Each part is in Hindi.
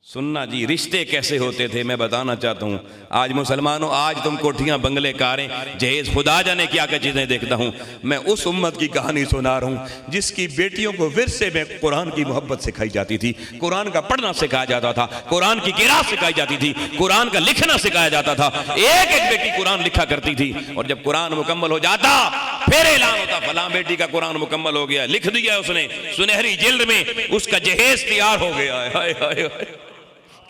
सुनना जी, रिश्ते कैसे होते थे मैं बताना चाहता हूँ। आज मुसलमानों, आज तुम कोठियाँ बंगले कारें जहेज खुदा जाने क्या क्या चीज़ें देखता हूँ। मैं उस उम्मत की कहानी सुना रहा हूँ जिसकी बेटियों को विरसे में कुरान की मोहब्बत सिखाई जाती थी, कुरान का पढ़ना सिखाया जाता था, कुरान की किरात सिखाई जाती थी, कुरान का लिखना सिखाया जाता था। एक एक बेटी कुरान लिखा करती थी और जब कुरान मुकम्मल हो जाता फिर ऐलान होता फलां बेटी का कुरान मुकम्मल हो गया, लिख दिया उसने सुनहरी जिल्द में, उसका जहेज तैयार हो गया। हाय हाय हाय,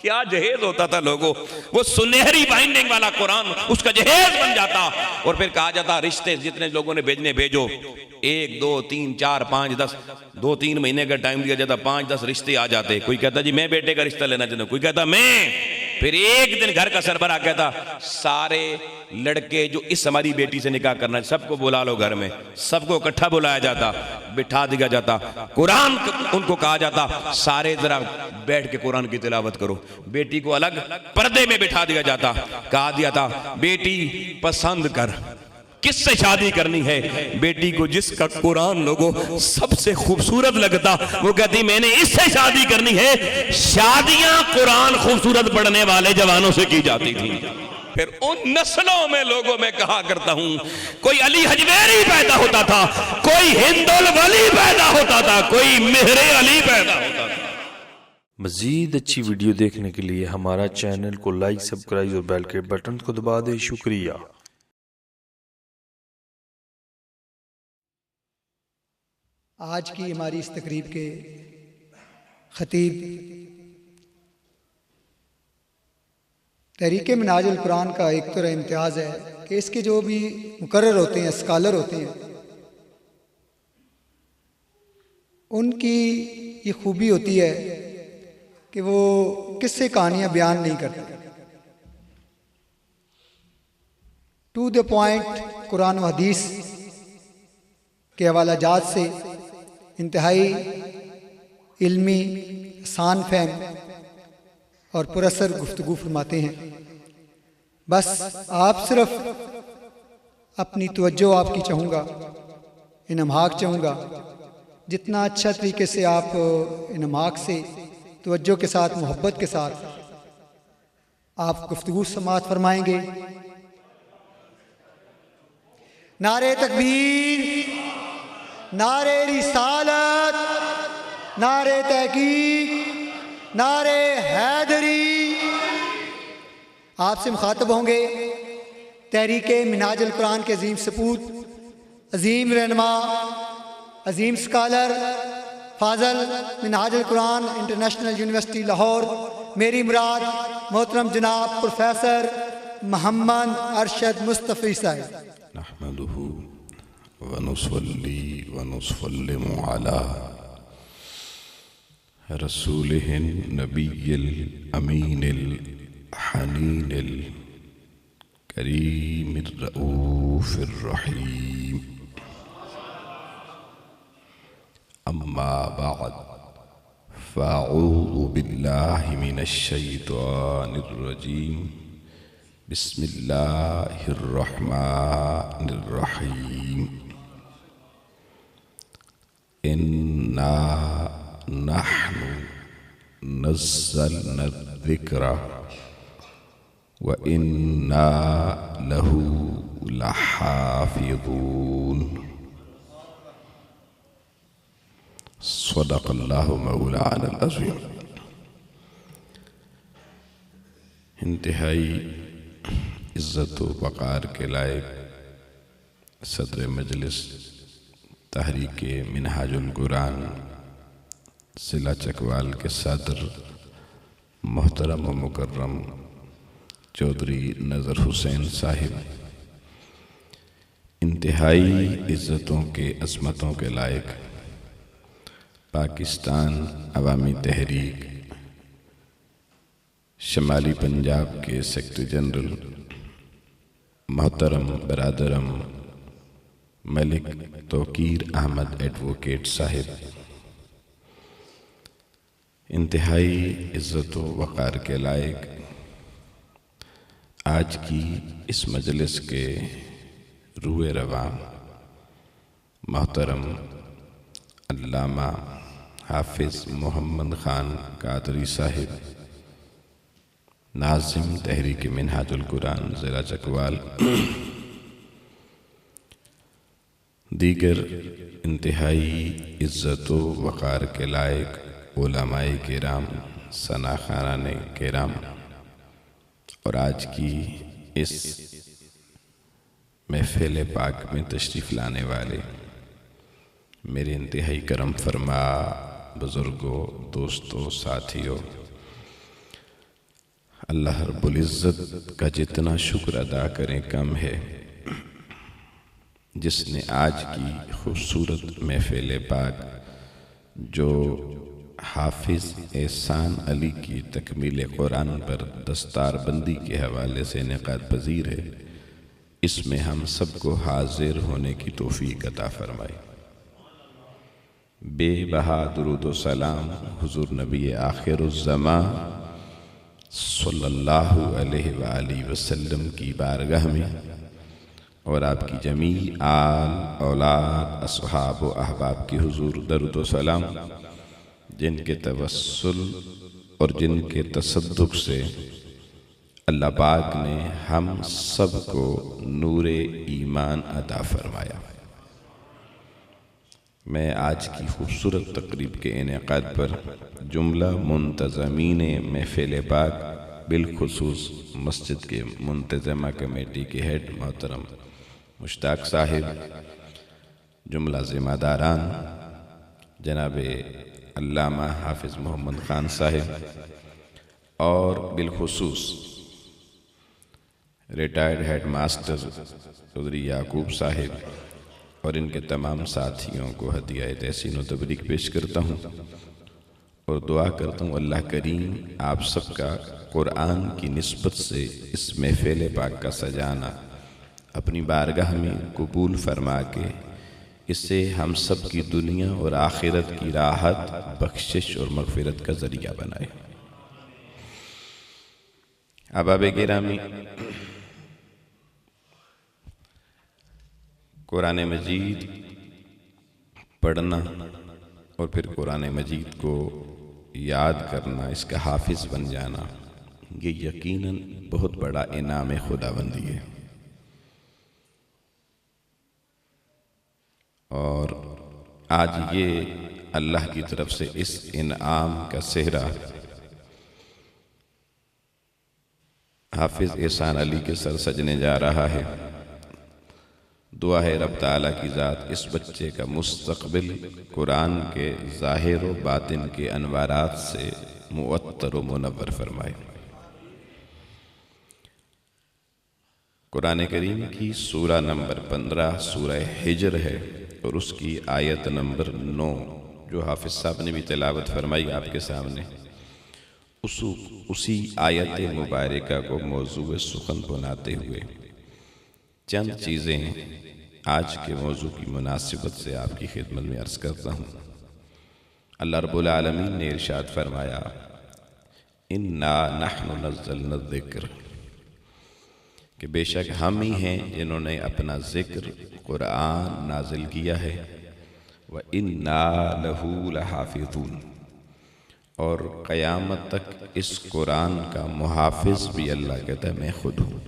क्या जहेज होता था लोगों, वो सुनहरी बाइंडिंग वाला कुरान उसका जहेज बन जाता। और फिर कहा जाता रिश्ते जितने लोगों ने भेजने भेजो, 1 2 3 4 5 10, 2-3 महीने का टाइम दिया जाता, 5-10 रिश्ते आ जाते। कोई कहता जी मैं बेटे का रिश्ता लेना चाहता हूं, कोई कहता मैं। फिर एक दिन घर का सरबराह कहता सारे लड़के जो इस हमारी बेटी से निकाह करना सबको बुला लो घर में, सबको इकट्ठा बुलाया जाता, बिठा दिया जाता, कुरान उनको कहा जाता सारे जरा बैठ के कुरान की तिलावत करो। बेटी को अलग पर्दे में बिठा दिया जाता, कहा दिया था बेटी पसंद कर किससे शादी करनी है। बेटी को जिसका कुरान लोगों सबसे खूबसूरत लगता वो कहती मैंने इससे शादी करनी है। शादियां कुरान खूबसूरत पढ़ने वाले जवानों से की जाती थी। फिर उन नस्लों में लोगों में कहा करता हूं, कोई अली हजवेरी पैदा होता था, कोई हिंदुल वली पैदा होता था, कोई मेहरे अली पैदा होता था। मजीद अच्छी वीडियो देखने के लिए हमारा चैनल को लाइक, सब्सक्राइब और बेल के बटन को दबा दें। शुक्रिया। आज की हमारी इस तकरीब के खतीब तहरीक मिनाजुल कुरान का एक तरह इम्तियाज़ है कि इसके जो भी मुकर्रर होते हैं, स्कॉलर होते हैं, उनकी ये खूबी होती है कि वो किस्से कहानियाँ बयान नहीं करते, टू द पॉइंट कुरान व हदीस के हवाला जात से इंतहाई इल्मी, आसान फहम और पुरअसर गुफ्तगू फरमाते हैं। बस आप सिर्फ अपनी तवज्जो आपकी चाहूँगा, इनमाक चाहूँगा, जितना अच्छा तरीके से आप इनमाक से तवज्जो के साथ, मोहब्बत के साथ आप गुफ्तगू समाअत फरमाएंगे। नारे तकबीर, नारे रिसालत, नारे तहकीक, नारे हैदरी। आपसे मुखातब होंगे तहरीक मिनाजुल कुरान के अजीम सपूत, अजीम रहनुमा, अजीम scholar, Fazal Minajul Quran international university Lahore, मेरी मुराद मोहतरम जनाब प्रोफेसर मोहम्मद अरशद मुस्तफ़ी साहब। नहमदुहु व नुसल्ली व नुसल्लिमु अला रसूलिहिन नबिय्यिल अमीनिल हनीनिल करीमिर रऊफिर रहीम। अम्मा बअद फ़अऊज़ु बिल्लाहि मिनश शैतानिर रजीम। बिस्मिल्लाहिर रहमानिर रहीम। इन्ना नहनु नज़्ज़लना ज़िक्रा व इन्ना लहू लहाफ़िज़ून। सदक़ल्लाहु मौलाना अज़ीम। इंतहाई इज़्ज़त व वक़ार के लायक सदर मजलिस तहरीक मिनहाजुल कुरान ज़िला चकवाल के सदर मोहतरम व मुकर्रम चौधरी नज़र हुसैन साहिब, इंतहाई इज़्ज़तों के, अज़मतों के लायक पाकिस्तान अवामी तहरीक शमाली पंजाब के सेक्रेटरी जनरल मोहतरम बरादरम मलिक तौकीर अहमद एडवोकेट साहिब, इंतहाई इज़्ज़त व वक़ार के लायक आज की इस मजलिस के रूए रवा मोहतरम अल्लामा हाफिज़ मोहम्मद ख़ान कादरी साहिब, नाज़िम तहरीक मिनहाजुल कुरान ज़िला चकवाल, दीगर इंतहाई इज़्ज़त व वक़ार के लायक उलमाए किराम, सनाख़ानान किराम और आज की इस महफ़िल पाक में तशरीफ़ लाने वाले मेरे इंतहाई करम फरमा बुज़ुर्गों, दोस्तों, साथियों, अल्लाह रब्बुल इज़्ज़त का जितना शुक्र अदा करें कम है, जिसने आज की खूबसूरत महफ़िल पाक जो हाफिज़ एहसान अली की तकमील कुरान पर दस्तारबंदी के हवाले से इनेकाद पज़ीर है, इसमें हम सबको हाजिर होने की तौफ़ीक़ अता फ़रमाए। बेबहा दुरूद व सलाम हुज़ूर नबी आखिरुज़्ज़मां सल्लल्लाहु अलैहि व आलिहि वसल्लम की बारगाह में और आपकी जमी आल औलाद अस्हाब व अहबाब की हुज़ूर दरूद व सलाम, जिनके तवस्सुल और जिनके तसद्दुक़ से अल्लाह पाक ने हम सब को नूरे ईमान अता फ़रमाया। मैं आज की खूबसूरत तकरीब के इनेकाद पर जुमला मुंतज़मीन महफ़िल पाक बिलखुसूस मस्जिद के मुंतज़मा कमेटी के हेड मोहतरम मुश्ताक साहिब, जुमला ज़िम्मेदारान जनाब अल्लामा हाफिज़ मोहम्मद ख़ान साहिब और बिलखुसूस रिटायर्ड हेड मास्टर चौधरी याकूब साहिब और इनके तमाम साथियों को हदिया तहसीन व तबरीक पेश करता हूँ और दुआ करता हूँ अल्लाह करीम आप सबका कुरान की निस्बत से इस महफ़िल पाक का सजाना अपनी बारगाह में कबूल फरमा के इससे हम सब की दुनिया और आखिरत की राहत, बख्शिश और मग़फ़िरत का ज़रिया बनाए। अहबाब गिरामी, कुरान मजीद पढ़ना और फिर कुरान मजीद को याद करना, इसका हाफिज़ बन जाना, ये यकीनन बहुत बड़ा इनाम खुदाबंदी है। और आज ये अल्लाह की तरफ से इस इनाम का सेहरा हाफिज़ एहसान अली के सर सजने जा रहा है। दुआ है रब ताला की ज़ात इस बच्चे का मुस्तक़बिल कुरान के ज़ाहिर व बातिन के अनवारात से मुअत्तर व मुनव्वर फरमाए। कुरान करीम की सूरा नंबर 15 सूरह हिजर है और उसकी आयत नंबर 9 जो हाफिज़ साहब ने भी तिलावत फरमाई आपके सामने, उसी आयत मुबारका को मौजूद सुखन बनाते हुए चंद चीज़ें आज के मौजू की मुनासिबत से आपकी खिदमत में अर्ज़ करता हूँ। अल्लाह रब्बुल आलमीन ने इरशाद फरमाया, इन्ना नहनु नज़्ज़लना ज़िक्र, कि बेशक हम ही हैं जिन्होंने अपना ज़िक्र कुरान नाजिल किया है, व इन्ना लहू लहाफ़िज़ून, और क़यामत तक इस कुरान का मुहाफ़िज़ भी अल्लाह कहता है मैं खुद हूँ।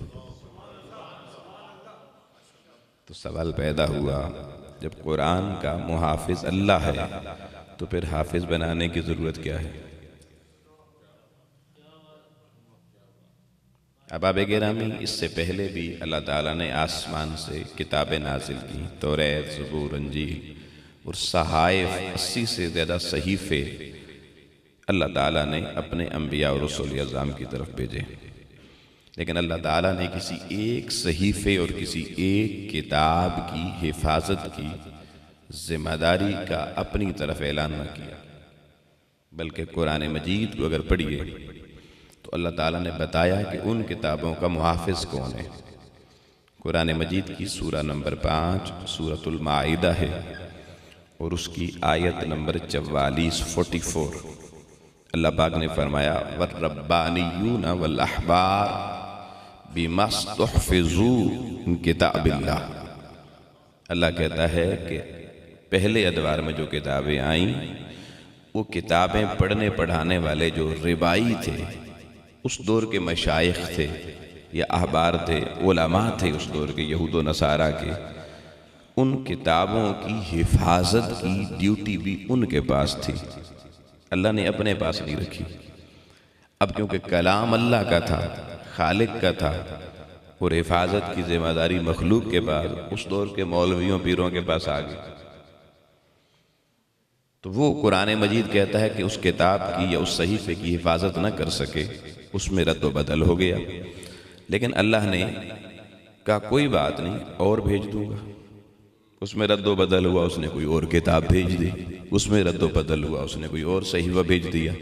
तो सवाल पैदा हुआ, जब कुरान का मुहाफ़िज़ अल्लाह है तो फिर हाफिज़ बनाने की ज़रूरत क्या है? अहबाब गिरामी, इससे पहले भी अल्लाह ताला ने आसमान से किताबें नाजिल की, तौरात, ज़बूर, इंजील और सहाइफ़ 80 से ज़्यादा सहीफ़े अल्लाह ताला ने अपने अंबिया और रसूल अज़ाम की तरफ भेजे। लेकिन अल्लाह ताला ने किसी एक सहीफ़े और किसी एक किताब की हिफाजत की ज़िम्मेदारी का अपनी तरफ ऐलान न किया, बल्कि कुरान मजीद को अगर पढ़िए तो अल्लाह ताला ने बताया कि उन किताबों का मुहाफ़िज़ कौन है। कुरान मजीद की सूरा नंबर 5 सूरतुल माइदा है और उसकी आयत नंबर 44 अल्लाह पाक ने फरमाया, वर्रब्बानियून वल अहबार बिमस्तहफ़िज़ू मिन किताबिल्लाह। अल्लाह कहता है कि पहले अदवार में जो किताबें आईं वो किताबें पढ़ने पढ़ाने वाले जो रिबाई थे उस दौर के मशाइख थे या अहबार थे, उलमा थे उस दौर के यहूद व नसारा के, उन किताबों की हिफाजत की ड्यूटी भी उनके पास थी, अल्लाह ने अपने पास नहीं रखी। अब क्योंकि कलाम अल्लाह का था, खालिक का था, और हिफाजत की जिम्मेदारी मखलूक के बाद उस दौर के मौलवियों पीरों के पास आ गई। तो वो कुरान मजीद कहता है कि उस किताब की या उस सहीफे की हिफाजत न कर सके, उसमें रद्द बदल हो गया। लेकिन अल्लाह ने कहा कोई बात नहीं, और भेज दूंगा। उसमें रद्द बदल हुआ, उसने कोई और किताब भेज दी, उसमें रद्द बदल हुआ, उसने कोई और सहीफा भेज दिया।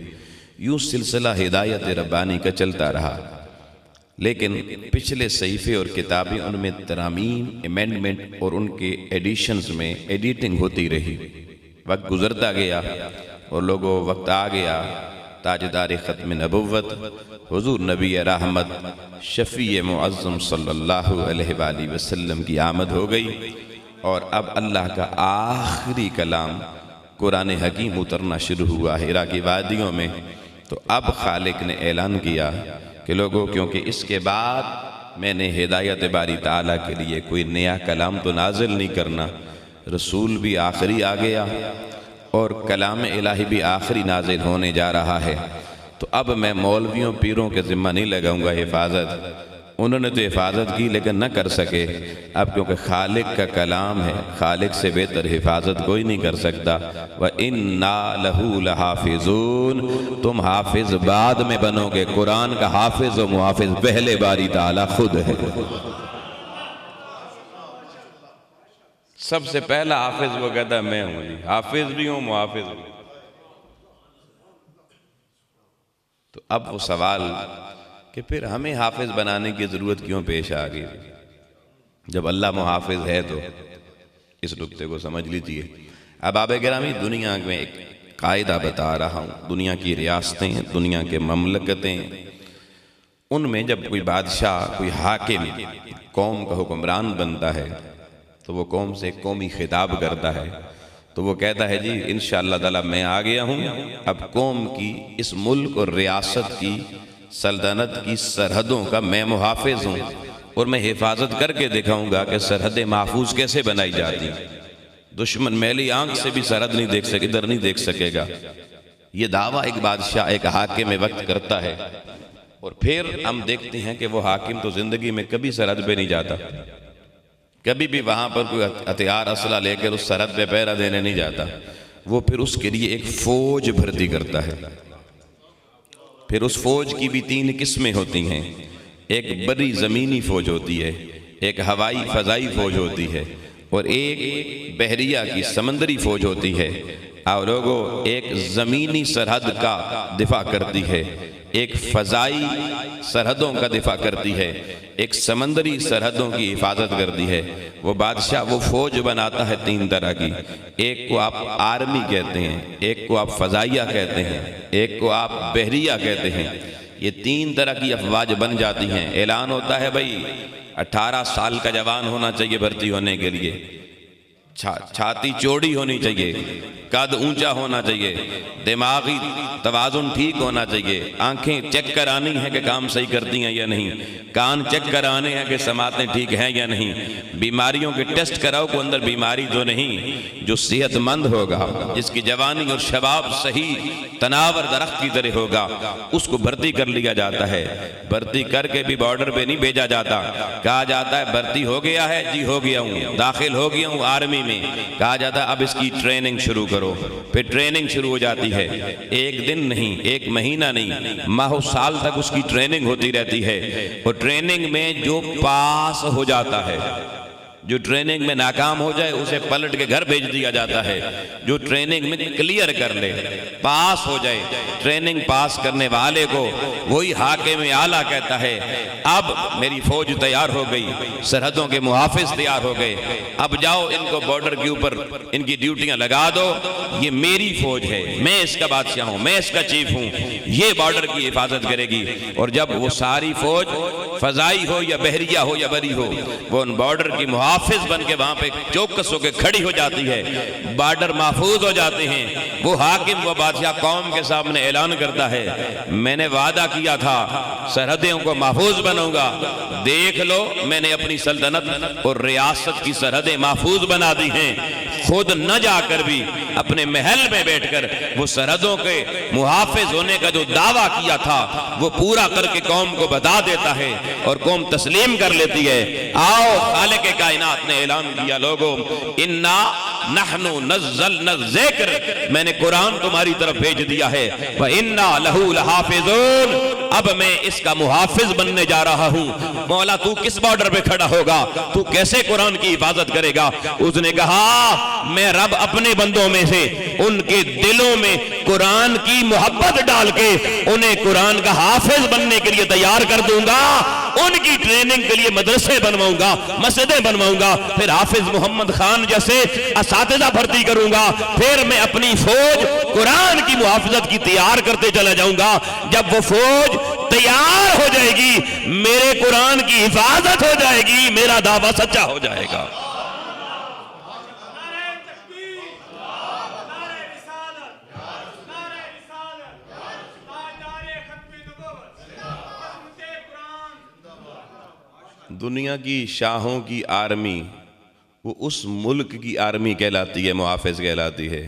यूँ सिलसिला हिदायत रब्बानी का चलता रहा। लेकिन पिछले सहीफे और किताबें, उनमें तरामीम, अमेंडमेंट और उनके एडिशंस में एडिटिंग होती रही। वक्त गुजरता गया और लोगों वक्त आ गया ताजदार ख़त्म नबुव्वत हुजूर नबी रहमत शफ़ी मुअज़्ज़म सल्लल्लाहु अलैहि वसल्लम की आमद हो गई। और अब अल्लाह का आखिरी कलाम कुरान हकीम उतरना शुरू हुआ हिरा की वादियों में। तो अब खालिक ने ऐलान किया कि लोगों, क्योंकि इसके बाद मैंने हिदायत बारी ताला के लिए कोई नया कलाम तो नाजिल नहीं करना, रसूल भी आखिरी आ गया और कलाम इलाही भी आखिरी नाजिल होने जा रहा है। तो अब मैं मौलवियों पीरों के ज़िम्मा नहीं लगाऊंगा हिफाजत। उन्होंने तो हिफाजत की लेकिन न कर सके। अब क्योंकि खालिक का कलाम है, खालिक से बेहतर हिफाजत कोई नहीं कर सकता। व इन्ना लहू लहाफिजून, तुम हाफिज बाद में बनोगे, कुरान का हाफिज और मुहाफिज पहले बारी ताला खुद है। सबसे पहला हाफिज वो कहता मैं हूं जी, हाफिज भी हूं मुहाफिज भी। तो अब वो सवाल कि फिर हमें हाफिज बनाने की जरूरत क्यों पेश आ गई, जब अल्लाह मुहाफिज है। तो इस नुक्ते को समझ लीजिए। अब आबे गिरामी, दुनिया में एक कायदा बता रहा हूं। दुनिया की रियासतें, दुनिया के ममलकतें, उनमें जब कोई बादशाह, कोई हाकिम कौम का हुक्मरान बनता है तो वो कौम से कौमी खिताब करता है। तो वो कहता है जी इंशाअल्लाह ताला मैं आ गया हूँ, अब कौम की, इस मुल्क और रियासत की, सल्तनत की सरहदों का मैं मुहाफिज हूँ और मैं हिफाजत करके दिखाऊंगा कि सरहदें महफूज कैसे बनाई जाती हैं। दुश्मन मैली आंख से भी सरहद नहीं देख सके, इधर नहीं देख सकेगा। ये दावा एक बादशाह, एक हाकिम वक्त करता है। और फिर हम देखते हैं कि वो हाकिम तो जिंदगी में कभी सरहद पे नहीं जाता, कभी भी वहां पर कोई हथियार असला लेकर उस सरहद पे पहरा देने नहीं जाता। वो फिर उसके लिए एक फौज भर्ती करता है। फिर उस फौज की भी 3 किस्में होती हैं। एक बड़ी ज़मीनी फौज होती है, एक हवाई फ़ज़ाई फौज होती है, और एक बहरिया की समंदरी फौज होती है। और लोगों, एक ज़मीनी सरहद का दिफा करती है, एक फ़ज़ाई सरहदों का दिफा करती है, एक समंदरी सरहदों की हिफाजत करती है। वो बादशाह वो फौज बनाता है 3 तरह की। एक को आप आर्मी कहते हैं, एक को आप फ़ज़ाइया कहते हैं, एक को आप बहरिया कहते हैं। ये 3 तरह की अफवाज बन जाती हैं। ऐलान होता है भाई 18 साल का जवान होना चाहिए भर्ती होने के लिए, छाती चौड़ी होनी चाहिए, कद ऊंचा होना चाहिए, दिमागी तवाजुन ठीक होना चाहिए, आंखें चेक करानी है कि काम सही करती हैं या नहीं, कान चेक कराने हैं कि समातें ठीक हैं या नहीं, बीमारियों के टेस्ट कराओ को अंदर बीमारी तो नहीं। जो सेहतमंद होगा, जिसकी जवानी और शबाब सही तनावर दरख्त की तरह होगा, उसको भर्ती कर लिया जाता है। भर्ती करके भी बॉर्डर पे नहीं भेजा जाता। कहा जाता है भर्ती हो गया है जी, हो गया हूँ, दाखिल हो गया हूँ आर्मी में। कहा जाता है अब इसकी ट्रेनिंग शुरू करो। फिर ट्रेनिंग शुरू हो जाती है। 1 दिन नहीं, 1 महीना नहीं, माह साल तक उसकी ट्रेनिंग होती रहती है। और ट्रेनिंग में जो पास हो जाता है, जो ट्रेनिंग में नाकाम हो जाए, उसे पलट के घर भेज दिया जाता है। जो ट्रेनिंग में क्लियर कर ले, पास हो जाए, ट्रेनिंग पास करने वाले को वही हाकिम आला कहता है अब मेरी फौज तैयार हो गई, सरहदों के मुहाफिज तैयार हो गए, अब जाओ इनको बॉर्डर के ऊपर इनकी ड्यूटियां लगा दो, ये मेरी फौज है, मैं इसका बादशाह हूं, मैं इसका चीफ हूं, ये बॉर्डर की हिफाजत करेगी। और जब वो सारी फौज फजाई हो या बहरिया हो या बरी हो, वो उन बॉर्डर की मुहाफिज बन के वहां पे चौकस होकर खड़ी हो जाती है, बॉर्डर महफूज हो जाते हैं। वो हाकिम वो बादशाह कौम के सामने ऐलान करता है, मैंने वादा किया था सरहदों को महफूज बनूंगा, देख लो मैंने अपनी सल्तनत और रियासत की सरहदें महफूज बना दी हैं। खुद न जाकर भी अपने महल में बैठकर वो सरहदों के मुहाफिज होने का जो दावा किया था वो पूरा करके कौम को बता देता है और कौम तस्लीम कर लेती है। आओ, खालिक कायनात ने ऐलान किया, लोगों इन्ना नहनु नज़्ज़लना ज़िक्र, मैंने कुरान तुम्हारी तरफ भेज दिया है, व इन्ना लहू लहाफिज़ून, अब मैं इसका मुहाफिज बनने जा रहा हूं। मौला तू किस बॉर्डर पे खड़ा होगा, तू कैसे कुरान की हिफाजत करेगा? उसने कहा मैं रब अपने बंदों में से उनके दिलों में कुरान की मोहब्बत डाल के उन्हें कुरान का हाफिज बनने के लिए तैयार कर दूंगा, उनकी ट्रेनिंग के लिए मदरसे बनवाऊंगा, मस्जिदें बनवाऊंगा, फिर हाफिज मोहम्मद खान जैसे असातिज़ा भर्ती करूंगा, फिर मैं अपनी फौज कुरान की मुहाफिजत की तैयार करते चला जाऊंगा। जब वो फौज तैयार हो जाएगी, मेरे कुरान की हिफाजत हो जाएगी, मेरा दावा सच्चा हो जाएगा। दुनिया की शाहों की आर्मी वो उस मुल्क की आर्मी कहलाती है, मुहाफिज कहलाती है,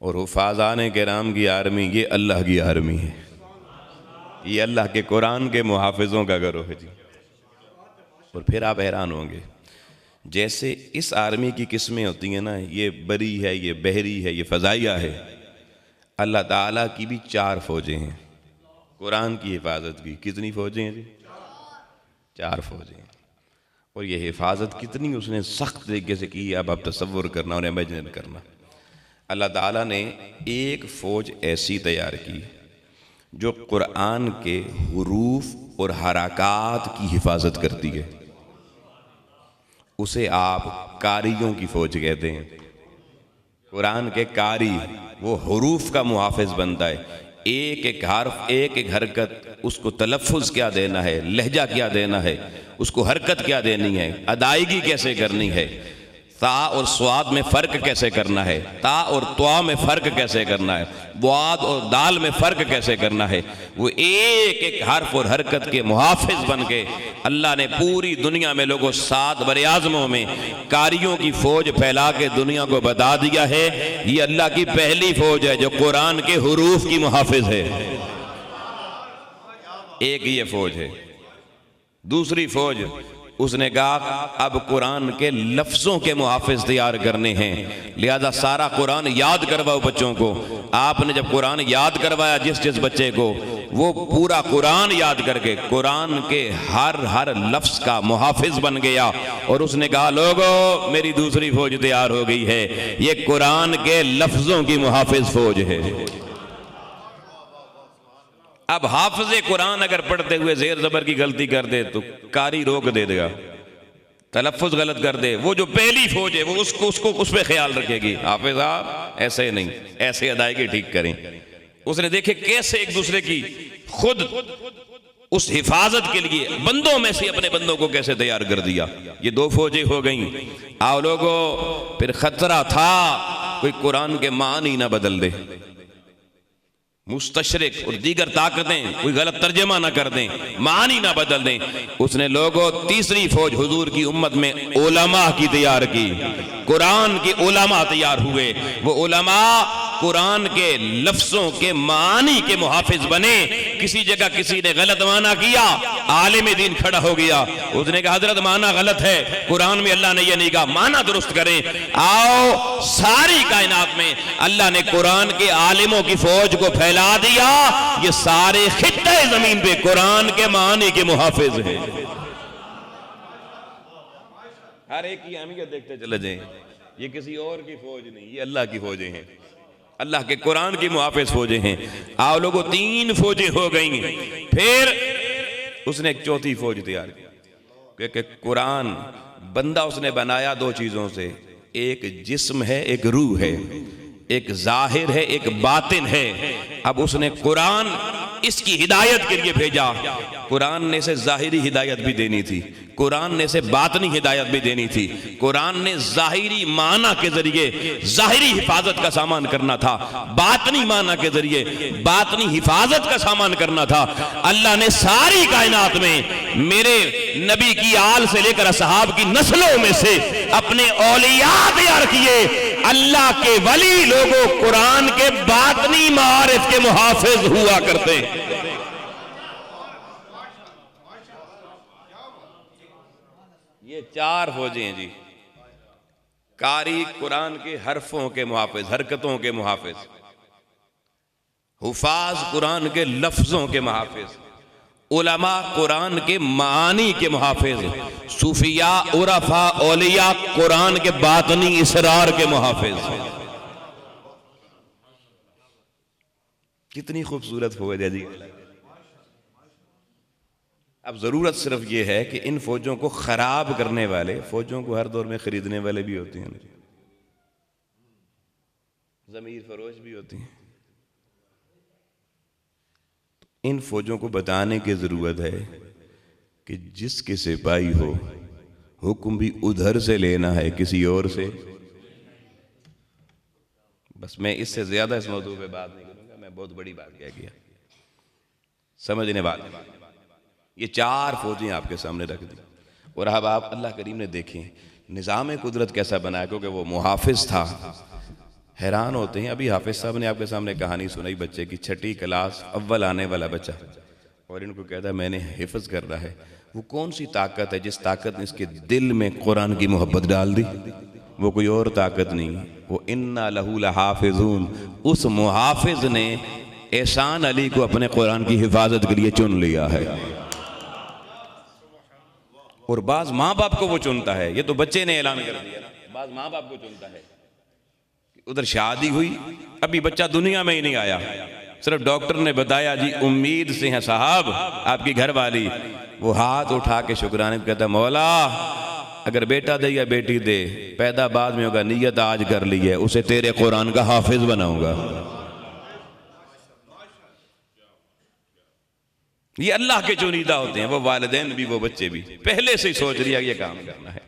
और हुफ़ाज़ान किराम की आर्मी ये अल्लाह की आर्मी है, ये अल्लाह के कुरान के मुहाफिजों का गिरोह है जी। और फिर आप हैरान होंगे, जैसे इस आर्मी की किस्में होती हैं ना, ये बरी है, ये बहरी है, ये फ़ज़ाइया है, अल्लाह ताला की भी 4 फ़ौजें हैं कुरान की हिफाजत की। कितनी फ़ौजें हैं जी? 4 फ़ौजें। और ये हिफाजत कितनी उसने सख्त तरीके से की, अब आप तसव्वुर करना और इमेजिन करना। अल्लाह ताला ने एक फ़ौज ऐसी तैयार की जो कुरान के हुरूफ और हरकात की हिफाजत करती है, उसे आप कारियों की फ़ौज कहते हैं। कुरान के कारी वो हुरूफ का मुहाफिज बनता है, एक एक हर्फ, एक एक हरकत, उसको तलफ़ुज़ क्या देना है, लहजा क्या देना है, उसको हरकत क्या देनी है, अदायगी कैसे करनी है, ता और स्वाद में फ़र्क कैसे करना है, ता और त्वा में फ़र्क कैसे करना है, वाद और दाल में फ़र्क कैसे करना है, वो एक एक हर्फ और हरकत के मुहाफिज बन के अल्लाह ने पूरी दुनिया में लोगों 7 बरे-आज़मों में कारियों की फ़ौज फैला के दुनिया को बता दिया है, ये अल्लाह की पहली फ़ौज है जो कुरान के हुरूफ की मुहाफिज है। एक ये फ़ौज है। दूसरी फ़ौज उसने कहा अब कुरान के लफ्ज़ों के मुहाफिज तैयार करने हैं, लिहाजा सारा कुरान याद करवाओ बच्चों को। आपने जब कुरान याद करवाया जिस जिस बच्चे को, वो पूरा कुरान याद करके कुरान के हर लफ्ज़ का मुहाफिज बन गया। और उसने कहा लोगों मेरी दूसरी फ़ौज तैयार हो गई है, ये कुरान के लफ्ज़ों की मुहाफिज फ़ौज है। अब हाफिज़े कुरान अगर पढ़ते हुए ज़ेर ज़बर की गलती कर दे तो कारी रोक दे देगा, तलफ़ुज़ गलत कर दे, वो जो पहली फ़ौज है वो उसको उस पर ख्याल रखेगी, हाफिज़ आप ऐसे नहीं, ऐसे अदायगी ठीक करें। उसने देखे कैसे एक दूसरे की खुद उस हिफाजत के लिए बंदों में से अपने बंदों को कैसे तैयार कर दिया। ये 2 फ़ौजें हो गई। आओ लोगों, फिर खतरा था कोई कुरान के मानी ना बदल दे, मुस्तशरिक और दीगर ताकतें कोई गलत तर्जमा ना कर दें, मानी ना बदल दें। उसने लोगों तीसरी फ़ौज हुजूर की उम्मत में उलमा की तैयार की, कुरान के उलमा तैयार हुए। वो उलमा कुरान के लफ्ज़ों के मानी के मुहाफिज बने। किसी जगह किसी ने गलत माना किया, आलिम दीन खड़ा हो गया, उसने कहा हजरत माना गलत है, कुरान में अल्लाह ने यह नहीं कहा, माना दुरुस्त करें। आओ, सारी कायनात में अल्लाह ने कुरान के आलिमों की फौज को फैला दिया। ये सारे खित्ते जमीन पे कुरान के मानी के मुहाफिज हैं। हर एक की अहमियत देखते चले जाएं, ये किसी और की फौज नहीं, ये अल्लाह की फौजें हैं, अल्लाह के कुरान की मुहाफिज फौजें हैं। आओ लोगों, 3 फौजें हो गई। फिर उसने एक चौथी फौज तैयार की, क्योंकि कुरान बंदा उसने बनाया 2 चीजों से, एक जिस्म है, एक रूह है, एक जाहिर है, एक बातिन है। अब उसने कुरान इसकी हिदायत के लिए भेजा। कुरान ने इसे ज़ाहिरी हिदायत भी देनी थी, कुरान ने इसे बातनी हिदायत भी देनी थी। कुरान ने ज़ाहिरी माना के ज़रिए ज़ाहिरी हिफाजत का सामान करना था, बातनी माना के ज़रिए बातनी हिफाजत का सामान करना था। अल्लाह ने सारी कायनात में मेरे नबी की आल से लेकर असहाब की नस्लों में से अपने औलिया तैयार किए। अल्लाह के वली लोगों कुरान के बातनी मारिफ के मुहाफिज हुआ करते। ये चार फौजें हैं जी, कारी कुरान के हरफों के मुहाफिज, हरकतों के मुहाफिज, हुफाज कुरान के लफ्जों के मुहाफिज, उलमा कुरान के मानी के मुहाफिज, सूफिया उरफा औलिया कुरान के बातनी इसरार के मुहाफिज। कितनी खूबसूरत फौज है जी। अब जरूरत सिर्फ यह है कि इन फौजों को खराब करने वाले, फौजों को हर दौर में खरीदने वाले भी होते हैं, ज़मीर फरोश भी होती हैं। इन फौजों को बताने की जरूरत है कि जिसके सिपाही हो हुक्म भी उधर से लेना है, किसी और से। बस मैं इससे ज्यादा इस मौजूद पे बात नहीं करूंगा, मैं बहुत बड़ी बात क्या किया, समझने वाले। ये चार फौजें आपके सामने रख दी और अब आप अल्लाह करीम ने देखें निज़ाम कुदरत कैसा बनाया, क्योंकि वो मुहाफिज था। हैरान होते हैं, अभी हाफिज साहब ने आपके सामने कहानी सुनाई बच्चे की, 6ठी क्लास अव्वल आने वाला बच्चा, और इनको कहता है मैंने हिफ्ज कर रहा है। वो कौन सी ताकत है जिस ताकत ने इसके दिल में कुरान की मोहब्बत डाल दी? वो कोई और ताकत नहीं, वो इन्ना लहू लहाफिजून, उस मुहाफिज ने एहसान अली को अपने कुरान की हिफाजत के लिए चुन लिया है। और बाज माँ बाप को वो चुनता है, ये तो बच्चे ने ऐलान कर दिया ना, बाज माँ बाप को चुनता है। उधर शादी हुई, अभी बच्चा दुनिया में ही नहीं आया, सिर्फ डॉक्टर ने बताया जी उम्मीद से हैं साहब आपकी घरवाली, वो हाथ उठा के शुक्राने कहता मौला अगर बेटा दे या बेटी दे, पैदा बाद में होगा, नियत आज कर ली है, उसे तेरे कुरान का हाफिज बनाऊंगा। ये अल्लाह के चुनीदा होते हैं, वो वालिदैन भी वो बच्चे भी, पहले से ही सोच लिया ये काम करना है।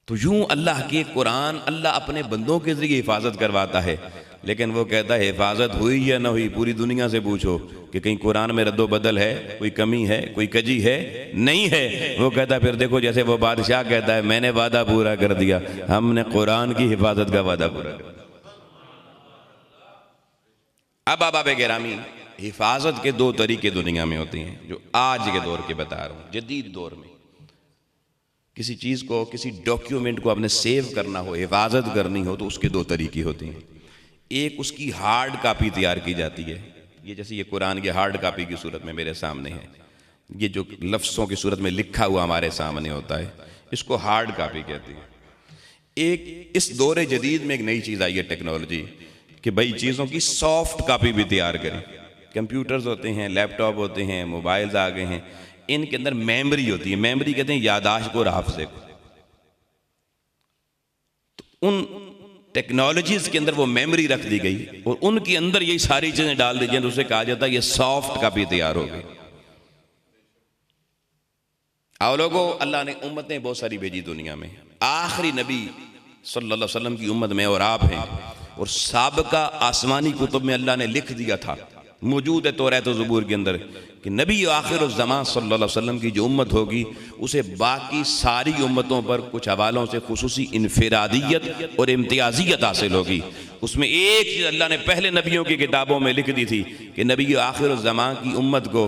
तो यूं अल्लाह के कुरान अल्लाह अपने बंदों के जरिए हिफाजत करवाता है, लेकिन वो कहता है हिफाजत हुई या ना हुई पूरी दुनिया से पूछो कि कहीं कुरान में रद्दो बदल है, कोई कमी है, कोई कजी है, नहीं है। वो कहता है फिर देखो जैसे वो बादशाह कहता है मैंने वादा पूरा कर दिया, हमने कुरान की हिफाजत का वादा पूरा कर दिया। अब आबाब गिरामी, हिफाजत के दो तरीके दुनिया में होते हैं जो आज के दौर के बता रहा हूं। जदीद दौर में किसी चीज को, किसी डॉक्यूमेंट को आपने सेव करना हो, हिफाजत करनी हो, तो उसके दो तरीके होते हैं। एक उसकी हार्ड कापी तैयार की जाती है, ये जैसे ये कुरान की हार्ड कापी की सूरत में मेरे सामने है, ये जो लफ्ज़ों की सूरत में लिखा हुआ हमारे सामने होता है, इसको हार्ड कापी कहती है। एक इस दौरे जदीद में एक नई चीज़ आई है टेक्नोलॉजी, कि भाई चीज़ों की सॉफ्ट कापी भी तैयार करें। कंप्यूटर्स होते हैं, लैपटॉप होते हैं, मोबाइल्स आ गए हैं, इनके अंदर मेमोरी होती है। मेमोरी कहते हैं यादाश्त को और हाफजे को। तो उन टेक्नोलॉजीज के अंदर वो मेमोरी रख दी गई और उनके अंदर ये सारी चीजें डाल दी जाए तो उसे कहा जाता है ये सॉफ्ट कापी तैयार हो गई। आओ लोगों, अल्लाह ने उम्मतें बहुत सारी भेजी दुनिया में, आखिरी नबी सल्लल्लाहु अलैहि वसल्लम की उम्मत में और आप हैं, और साबिका आसमानी कुतुब में अल्लाह ने लिख दिया था, मौजूद है तौरात और ज़बूर के अंदर, कि नबी आखिर ज़मान सल्लल्लाहु अलैहि वसल्लम की जो उम्मत होगी उसे बाकी सारी उम्मतों पर कुछ हवालों से खुसूसी इनफिरादियत और इम्तियाजियत हासिल होगी। उसमें एक चीज़ अल्लाह ने पहले नबियों की किताबों में लिख दी थी कि नबी आखिर ज़मान की उम्मत को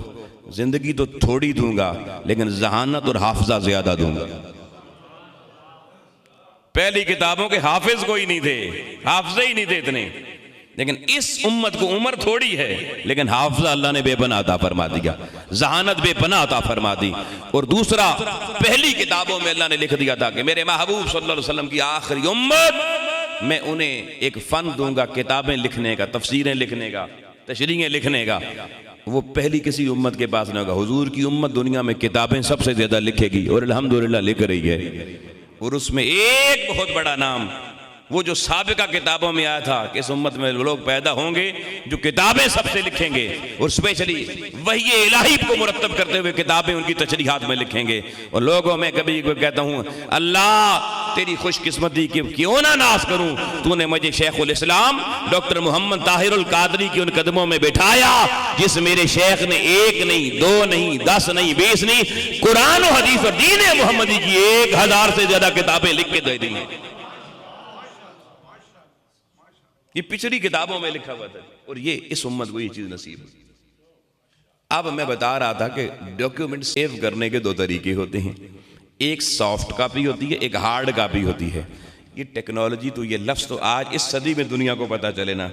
ज़िंदगी तो थोड़ी दूंगा लेकिन जहानत और हाफजा ज़्यादा दूंगा। पहली किताबों के हाफिज कोई नहीं थे, हाफजे ही नहीं थे इतने, लेकिन इस उम्मत को उम्र थोड़ी है लेकिन हाफजा अल्लाह ने बेपनाह अता फरमा दिया, जहानत बेपनाह अता फरमा दी। और दूसरा, पहली किताबों में अल्लाह ने लिख दिया था कि मेरे महबूब सल्लल्लाहु अलैहि वसल्लम की आखिरी उम्मत, मैं उन्हें एक फन दूंगा किताबें लिखने का, तफसीरें लिखने का, तशरीहें लिखने का। वो पहली किसी उम्मत के पास नहीं होगा। हुजूर की उम्मत दुनिया में किताबें सबसे ज्यादा लिखेगी और अल्हम्दुलिल्लाह लिख रही है। और उसमें एक बहुत बड़ा नाम वो जो साबिका किताबों में आया था कि इस उम्मत में लोग पैदा होंगे जो किताबें सबसे लिखेंगे और स्पेशली वही इलाही को मुरतब करते हुए किताबें उनकी तशरीहात में लिखेंगे। और लोगों में कभी कहता हूँ अल्लाह तेरी खुशकिस्मती की क्यों ना नाज करूं, तूने मुझे शेखुल इस्लाम डॉक्टर मोहम्मद ताहिरुल कादरी के उन कदमों में बिठाया जिस मेरे शेख ने 1 नहीं 2 नहीं 10 नहीं 20 नहीं कुरान और हदीस और दीन मोहम्मदी की 1000 से ज्यादा किताबें लिख के दे दी हैं। ये पिछली किताबों में लिखा हुआ था और ये इस उम्मत को ये चीज नसीब। अब मैं बता रहा था कि डॉक्यूमेंट सेव करने के 2 तरीके होते हैं, एक सॉफ्ट कॉपी होती है, एक हार्ड कॉपी होती है। ये टेक्नोलॉजी तो ये लफ्ज़ तो आज इस सदी में दुनिया को पता चले ना,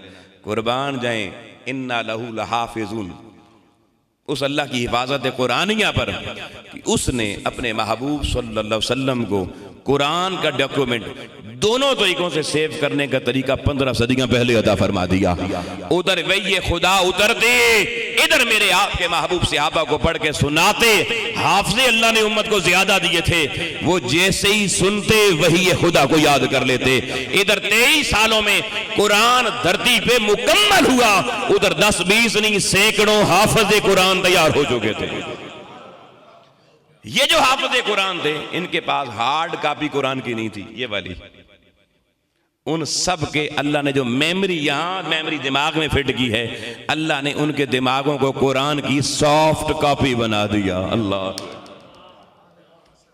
कुर्बान जाएं इन्ना लहू लहाफिज़ून, उस अल्लाह की हिफाजत कुरानिया पर कि उसने अपने महबूब सल्लल्लाहु अलैहि वसल्लम को कुरान का डॉक्यूमेंट दोनों तरीकों से सेव करने का तरीका 15 सदियां पहले अता फरमा दिया। उधर वही खुदा उतरते, इधर मेरे आपके महबूब सहाबा को पढ़ के सुनाते। हाफिज़े अल्लाह ने उम्मत को ज्यादा दिए थे, वो जैसे ही सुनते वही खुदा को याद कर लेते। इधर 23 सालों में कुरान धरती पे मुकम्मल हुआ, उधर 10-20 नहीं सैकड़ों हाफिज़े कुरान तैयार हो चुके थे। ये जो हाफिज़े कुरान थे इनके पास हार्ड कॉपी कुरान की नहीं थी, ये वाली। उन सब के अल्लाह ने जो मेमोरी मेमोरी दिमाग में फिट की है, अल्लाह ने उनके दिमागों को कुरान की सॉफ्ट कॉपी बना दिया। अल्लाह,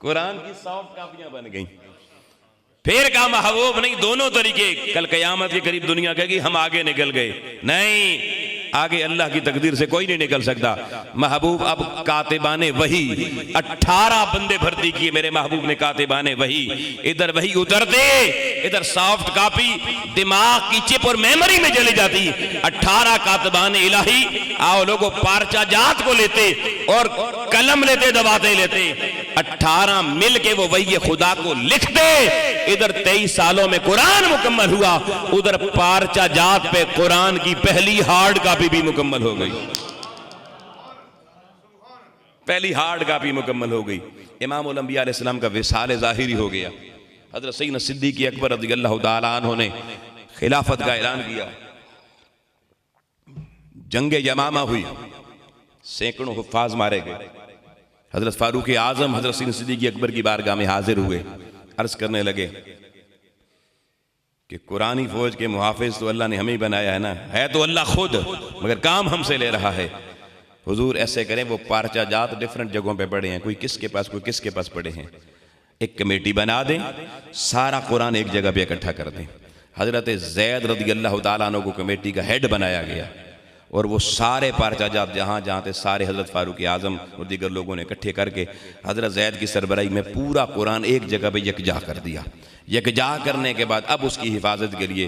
कुरान की सॉफ्ट कॉपियां बन गई। फिर कहा महबूब नहीं, दोनों तरीके। कल क़यामत के करीब दुनिया कहेगी हम आगे निकल गए, नहीं, आगे अल्लाह की तकदीर से कोई नहीं निकल सकता। महबूब अब कातिबाने वही 18 बंदे भर्ती किए मेरे महबूब ने, कातिबाने वही। इधर वही उतरते, इधर सॉफ्ट कॉपी दिमाग की चिप और मेमोरी में चली जाती। 18 कातिबाने इलाही आओ लोगों पारचा जात को लेते और कलम लेते, दबाते लेते, 18 मिल के वो वही खुदा को लिखते। इधर 23 सालों में कुरान मुकम्मल हुआ, उधर पारचा जात पे कुरान की पहली हार्ड कॉपी भी मुकम्मल हो गई। पहली हार्ड कॉपी मुकम्मल हो गई। इमामुल अंबिया अलैहिस्सलाम का विसाल ज़ाहिरी हो गया। हज़रत सैयदना सिद्दीक़ अकबर रज़ियल्लाहु ताला अन्हु ने खिलाफत का ऐलान किया। जंग यमामा हुई, सैकड़ों हुफ़ाज़ मारे गए। हज़रत फारूक आज़म हज़रत सैयदना सिद्दीक़ अकबर की बारगाह में हाजिर हुए, अर्ज करने लगे कि कुरानी फौज के मुहाफिज तो अल्लाह ने हमें ही बनाया है ना, है तो अल्लाह खुद, मगर काम हमसे ले रहा है। हुजूर ऐसे करें, वो पारचा जात डिफरेंट जगहों पे पड़े हैं, कोई किसके पास पड़े हैं, एक कमेटी बना दें, सारा कुरान एक जगह पे इकट्ठा कर दें। हजरत ज़ैद रज़ियल्लाहु ताला अन्हु को कमेटी का हेड बनाया गया और वो सारे पारचा जात जहाँ जहाँ थे सारे हज़रत फारूक आज़म और दीगर लोगों ने इकट्ठे करके हज़रत ज़ैद की सरबराही में पूरा कुरान एक जगह पे यकजा कर दिया। यकजा करने के बाद अब उसकी हिफाजत के लिए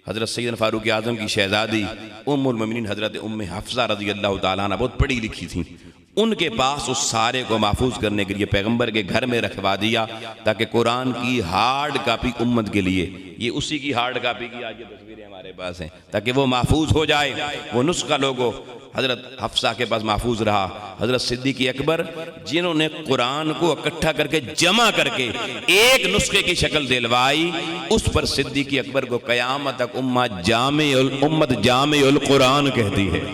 हज़रत सैयदना फारूक आज़म की शहज़ादी उम्मुल मोमिनीन हज़रत उम्मे हफ्सा रज़ियल्लाहु ताला अन्हा बहुत पढ़ी लिखी थी, उनके पास उस सारे को महफूज करने के लिए पैगंबर के घर में रखवा दिया ताकि कुरान की हार्ड कॉपी उम्मत के लिए, ये उसी की हार्ड कॉपी की आज ये तस्वीरें हमारे पास हैं, ताकि वो महफूज हो जाए। वो नुस्खा लोगों हज़रत हफ्सा के पास महफूज रहा। हज़रत सिद्दीक़ अकबर जिन्होंने कुरान को इकट्ठा करके जमा करके एक नुस्खे की शक्ल दिलवाई, उस पर सिद्दीक़ अकबर को क़यामत तक उम्मत जामिउल कुरान कहती है।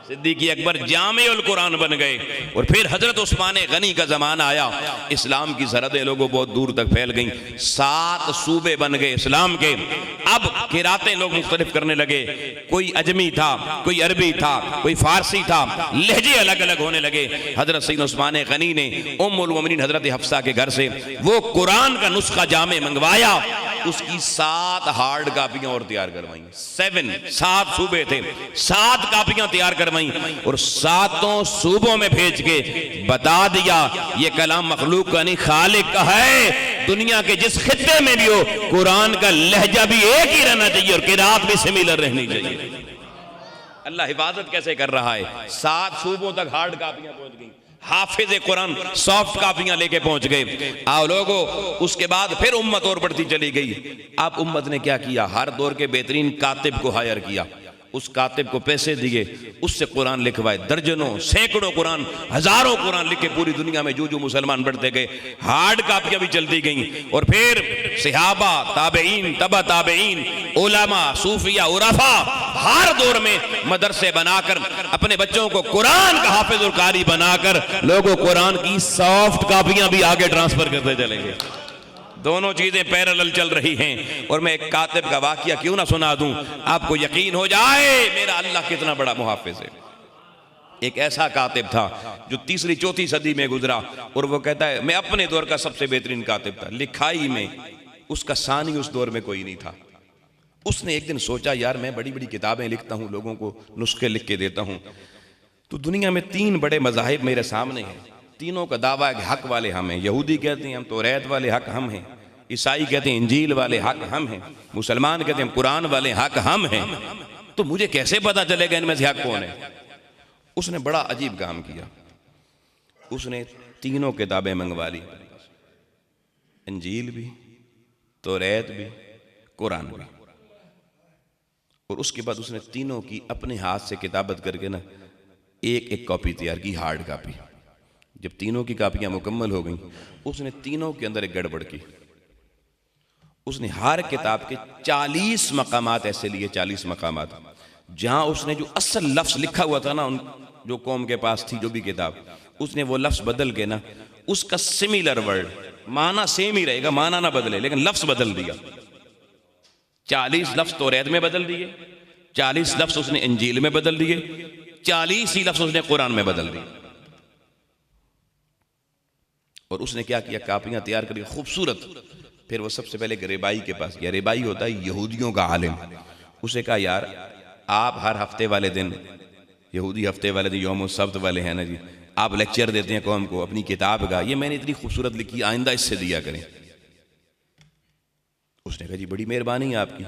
सिद्दीक़ अकबर जामिउल कुरान बन गए। और फिर हजरत उस्मान गनी का ज़माना आया, इस्लाम की सरहदें लोगों बहुत दूर तक फैल गईं, 7 सूबे बन गए इस्लाम के। अब किरातें लोग मुख्तलिफ करने लगे, कोई अजमी था, कोई अरबी था, कोई फारसी था, लहजे अलग अलग होने लगे। हजरत सैयदना उस्मान गनी ने उम्मुल मोमिनीन हजरत हफ्सा के घर से वो कुरान का नुस्खा जामे मंगवाया, उसकी 7 हार्ड कापियां और तैयार करवाई। 7 सूबे थे, 7 कापियां तैयार करवाई और 7 सूबों में भेज के बता दिया ये कलाम मखलूक का नहीं खालिक का है। दुनिया के जिस खित्ते में भी हो कुरान का लहजा भी एक ही रहना चाहिए और किरात भी सिमिलर रहनी चाहिए। अल्लाह हिफाजत कैसे कर रहा है, 7 सूबों तक हार्ड कापियां पहुंच गई, हाफिज कुरान सॉफ्ट कापियां लेके पहुंच गए। आओ लोगों, उसके बाद फिर उम्मत और बढ़ती चली गई। अब उम्मत ने क्या किया, हर दौर के बेहतरीन कातिब को हायर किया उस कातिब को पैसे दिए, उससे कुरान लिखवाए। दर्जनों सैकड़ों कुरान, हजारों कुरान लिखे पूरी दुनिया में। जो मुसलमान बढ़ते गए, हार्ड कापियां भी चलती गईं। और फिर सहाबा, ताबईन, तबा ताबईन, उलमा, सूफिया, उरफा हर दौर में मदरसे बनाकर अपने बच्चों को कुरान का हाफिज और कारी बनाकर लोगों कुरान की सॉफ्ट कापियां भी आगे ट्रांसफर करते चलेंगे। दोनों चीजें पैरेलल चल रही हैं। और मैं एक कातिब का वाकया क्यों ना सुना दूं, आपको यकीन हो जाए मेरा अल्लाह कितना बड़ा मुहाफिज है। एक ऐसा कातिब था जो 3री 4थी सदी में गुजरा, और वो कहता है मैं अपने दौर का सबसे बेहतरीन कातिब था। लिखाई में उसका सानी उस दौर में कोई नहीं था। उसने एक दिन सोचा, यार मैं बड़ी बड़ी किताबें लिखता हूं, लोगों को नुस्खे लिख के देता हूं, तो दुनिया में 3 बड़े मज़ाहिब मेरे सामने हैं। तीनों का दावा है कि हक वाले हम हैं। यहूदी कहते हैं हम तौरात वाले हक हम हैं, ईसाई कहते हैं इंजील वाले हक हम हैं, मुसलमान कहते हैं कुरान वाले हक हम हैं। तो मुझे कैसे पता चलेगा इनमें से हक कौन है? उसने बड़ा अजीब काम किया। उसने तीनों किताबें मंगवा ली, इंजील भी, तौरात भी, कुरान भी। और उसके बाद उसने तीनों की अपने हाथ से किताबत करके ना एक एक कॉपी तैयार की, हार्ड कॉपी। जब तीनों की कापियां मुकम्मल हो गई, उसने तीनों के अंदर एक गड़बड़ की। उसने हर किताब के 40 मकामात ऐसे लिए, 40 मकामात जहां उसने जो असल लफ्ज लिखा हुआ था ना, उन जो कौम के पास थी जो भी किताब, उसने वो लफ्ज बदल के ना उसका सिमिलर वर्ड, माना सेम ही रहेगा, माना ना बदले लेकिन लफ्ज बदल दिया। 40 लफ्ज तौरात में बदल दिए, 40 लफ्ज उसने इंजील में बदल दिए, 40 ही लफ्ज उसने कुरान में बदल दिए। और उसने क्या किया, कापियां तैयार करी खूबसूरत। फिर वो सबसे पहले रेबाई के पास गया। रेबाई होता है यहूदियों का आलिम। उसे कहा, यार आप हर हफ्ते वाले दिन, यहूदी हफ्ते वाले दिन यौम सब्त वाले हैं ना जी, आप लेक्चर देते हैं कौम को अपनी किताब का, ये मैंने इतनी खूबसूरत लिखी, आइंदा इससे दिया करें। उसने कहा जी बड़ी मेहरबानी आपकी।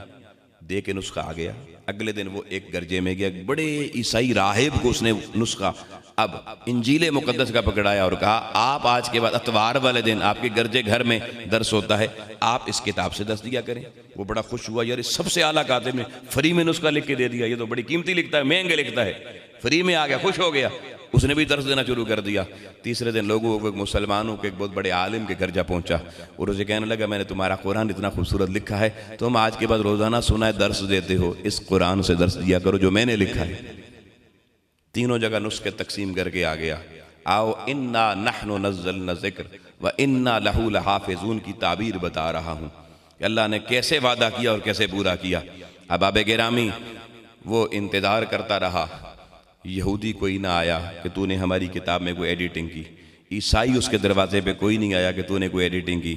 दे के नुस्खा आ गया। अगले दिन वो एक गर्जे में गया, बड़े ईसाई राहिब को उसने नुस्खा अब इंजील मुकद्दस का पकड़ाया और कहा, आप आज के बाद अतवार वाले दिन आपके गर्जे घर में दर्स होता है, आप इस किताब से दर्स दिया करें। वो बड़ा खुश हुआ, यार इस सबसे आला कातिब ने फ्री में नुस्खा लिख के दे दिया, ये तो बड़ी कीमती लिखता है, महंगे लिखता है, फ्री में आ गया, खुश हो गया। उसने भी दर्स देना शुरू कर दिया। तीसरे दिन लोगों को, मुसलमानों के एक बहुत बड़े आलिम के घर जा पहुंचा और उसे कहने लगा, मैंने तुम्हारा कुरान इतना खूबसूरत लिखा है, तुम आज के बाद रोजाना सुनाए दर्स देते हो, इस कुरान से दर्स दिया करो जो मैंने लिखा है। तीनों जगह नुस्खे तकसीम करके आ गया। आओ इन्ना नहनु नज़्ज़लना ज़िक्र व इन्ना लहू लहाफ़िज़ून की ताबीर बता रहा हूँ कि अल्लाह ने कैसे वादा किया और कैसे पूरा किया। अब आबे गिरामी वो इंतज़ार करता रहा, यहूदी कोई ना आया कि तूने हमारी किताब में कोई एडिटिंग की, ईसाई उसके दरवाजे पे कोई नहीं आया कि तूने कोई एडिटिंग की।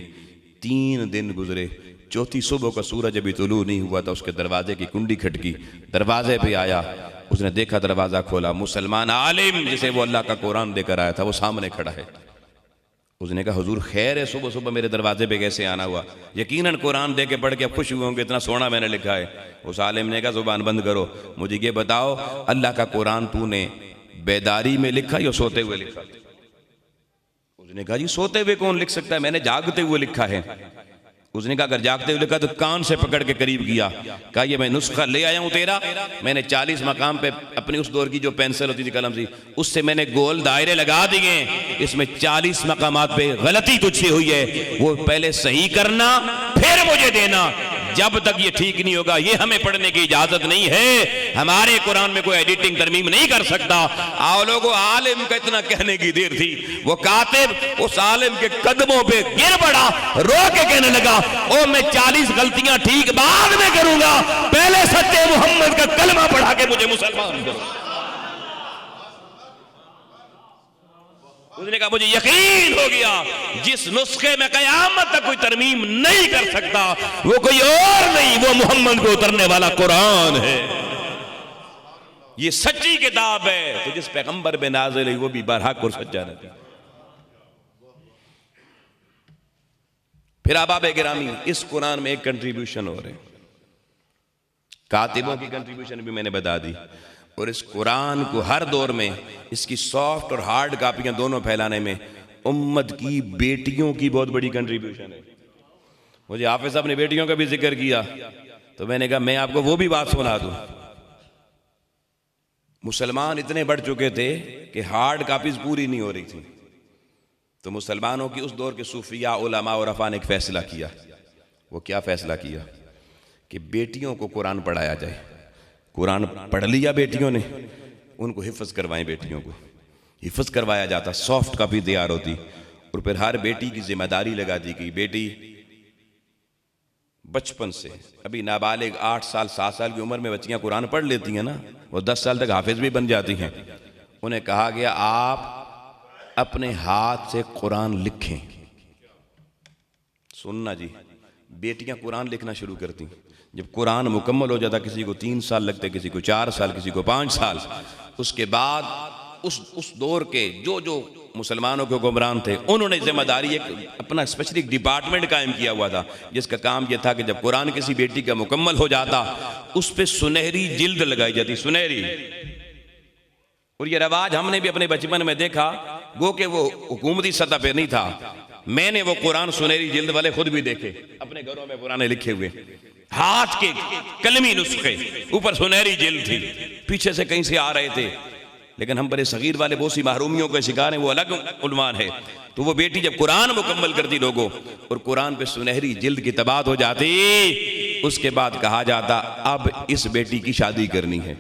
3 दिन गुजरे, चौथी सुबह का सूरज अभी तुलू नहीं हुआ था, उसके दरवाजे की कुंडी खटकी, दरवाजे पे आया, उसने देखा दरवाज़ा खोला, मुसलमान आलिम जिसे वो अल्लाह का कुरान देकर आया था वो सामने खड़ा है। उसने कहा, हुजूर खैर है, सुबह सुबह मेरे दरवाजे पे कैसे आना हुआ? यकीनन कुरान दे के पढ़ के खुश हुए होंगे, इतना सोना मैंने लिखा है। उस आलिम ने कहा, जुबान बंद करो, मुझे ये बताओ अल्लाह का कुरान तूने बेदारी में लिखा या सोते हुए लिखा? उसने कहा, जी सोते हुए कौन लिख सकता है, मैंने जागते हुए लिखा है। उसने कहा, अगर जागते हुए लिखा तो कान से पकड़ के करीब किया, कहा ये मैं नुस्खा ले आया हूं तेरा, मैंने 40 मकाम पे अपनी उस दौर की जो पेंसिल होती थी कलम सी, उससे मैंने गोल दायरे लगा दिए, इसमें 40 मकामात पे गलती तुझसे हुई है, वो पहले सही करना फिर मुझे देना, जब तक ये ठीक नहीं होगा ये हमें पढ़ने की इजाजत नहीं है। हमारे कुरान में कोई एडिटिंग तरमीम नहीं कर सकता। आओ लोगों, आलिम का इतना कहने की देर थी, वो कातिब उस आलिम के कदमों पे गिर पड़ा, रो के कहने लगा, ओ मैं 40 गलतियां ठीक बाद में करूंगा, पहले सच्चे मोहम्मद का कलमा पढ़ा के मुझे मुसलमान करो। उसने कहा, मुझे यकीन हो गया जिस नुस्खे में कयामत तक कोई तरमीम नहीं कर सकता वो कोई और नहीं, वो मोहम्मद को उतरने वाला कुरान है, ये सच्ची किताब है। तो जिस पैगंबर पे नाज़िल है वो भी बरहक और सच्चा नबी। फिर आबाब गिरामी, इस कुरान में एक कंट्रीब्यूशन हो रहे, कातिबों की कंट्रीब्यूशन भी मैंने बता दी, और इस कुरान को हर दौर में इसकी सॉफ्ट और हार्ड कापियां दोनों फैलाने में उम्मत की बेटियों की बहुत बड़ी कंट्रीब्यूशन है। मुझे हाफिज साहब ने बेटियों का भी जिक्र किया तो मैंने कहा मैं आपको वो भी बात सुना दूं। मुसलमान इतने बढ़ चुके थे कि हार्ड कापीज पूरी नहीं हो रही थी। तो मुसलमानों की उस दौर के सूफिया, उलमा और अफा ने एक फैसला किया। वो क्या फैसला किया कि बेटियों को कुरान पढ़ाया जाए। कुरान पढ़ लिया बेटियों ने, उनको हिफ्ज करवाएं। बेटियों को हिफ्ज करवाया जाता, सॉफ्ट कापी तैयार होती, और फिर हर बेटी की जिम्मेदारी लगा दी गई। बेटी बचपन से, अभी नाबालिग 8 साल 7 साल की उम्र में बच्चियां कुरान पढ़ लेती हैं ना, वो 10 साल तक हाफिज भी बन जाती हैं। उन्हें कहा गया आप अपने हाथ से कुरान लिखें। सुनना जी, बेटियां कुरान लिखना शुरू करती। जब कुरान मुकम्मल हो जाता, किसी को 3 साल लगते, किसी को 4 साल, किसी को 5 साल, उसके बाद उस दौर के जो मुसलमानों के हुक्मरान थे, उन्होंने जिम्मेदारी एक अपना स्पेशल डिपार्टमेंट कायम किया हुआ था, जिसका काम यह था कि जब कुरान किसी बेटी का मुकम्मल हो जाता, उस पर सुनहरी जिल्द लगाई जाती, सुनहरी। और ये रवाज हमने भी अपने बचपन में देखा, गो के वो हुकूमती सतह पे नहीं था, मैंने वो कुरान सुनहरी जिल्द वाले खुद भी देखे अपने घरों में, पुराने लिखे हुए हाथ के कलमी नुस्खे, ऊपर सुनहरी जिल्द थी, पीछे से कहीं से आ रहे थे। लेकिन हम बड़े सगीर वाले बहुत सी महरूमियों के शिकार हैं, वो अलग उन्वान है। तो वो बेटी जब कुरान मुकम्मल करती लोगों, और कुरान पे सुनहरी जिल्द की तबाद हो जाती, उसके बाद कहा जाता अब इस बेटी की शादी करनी है।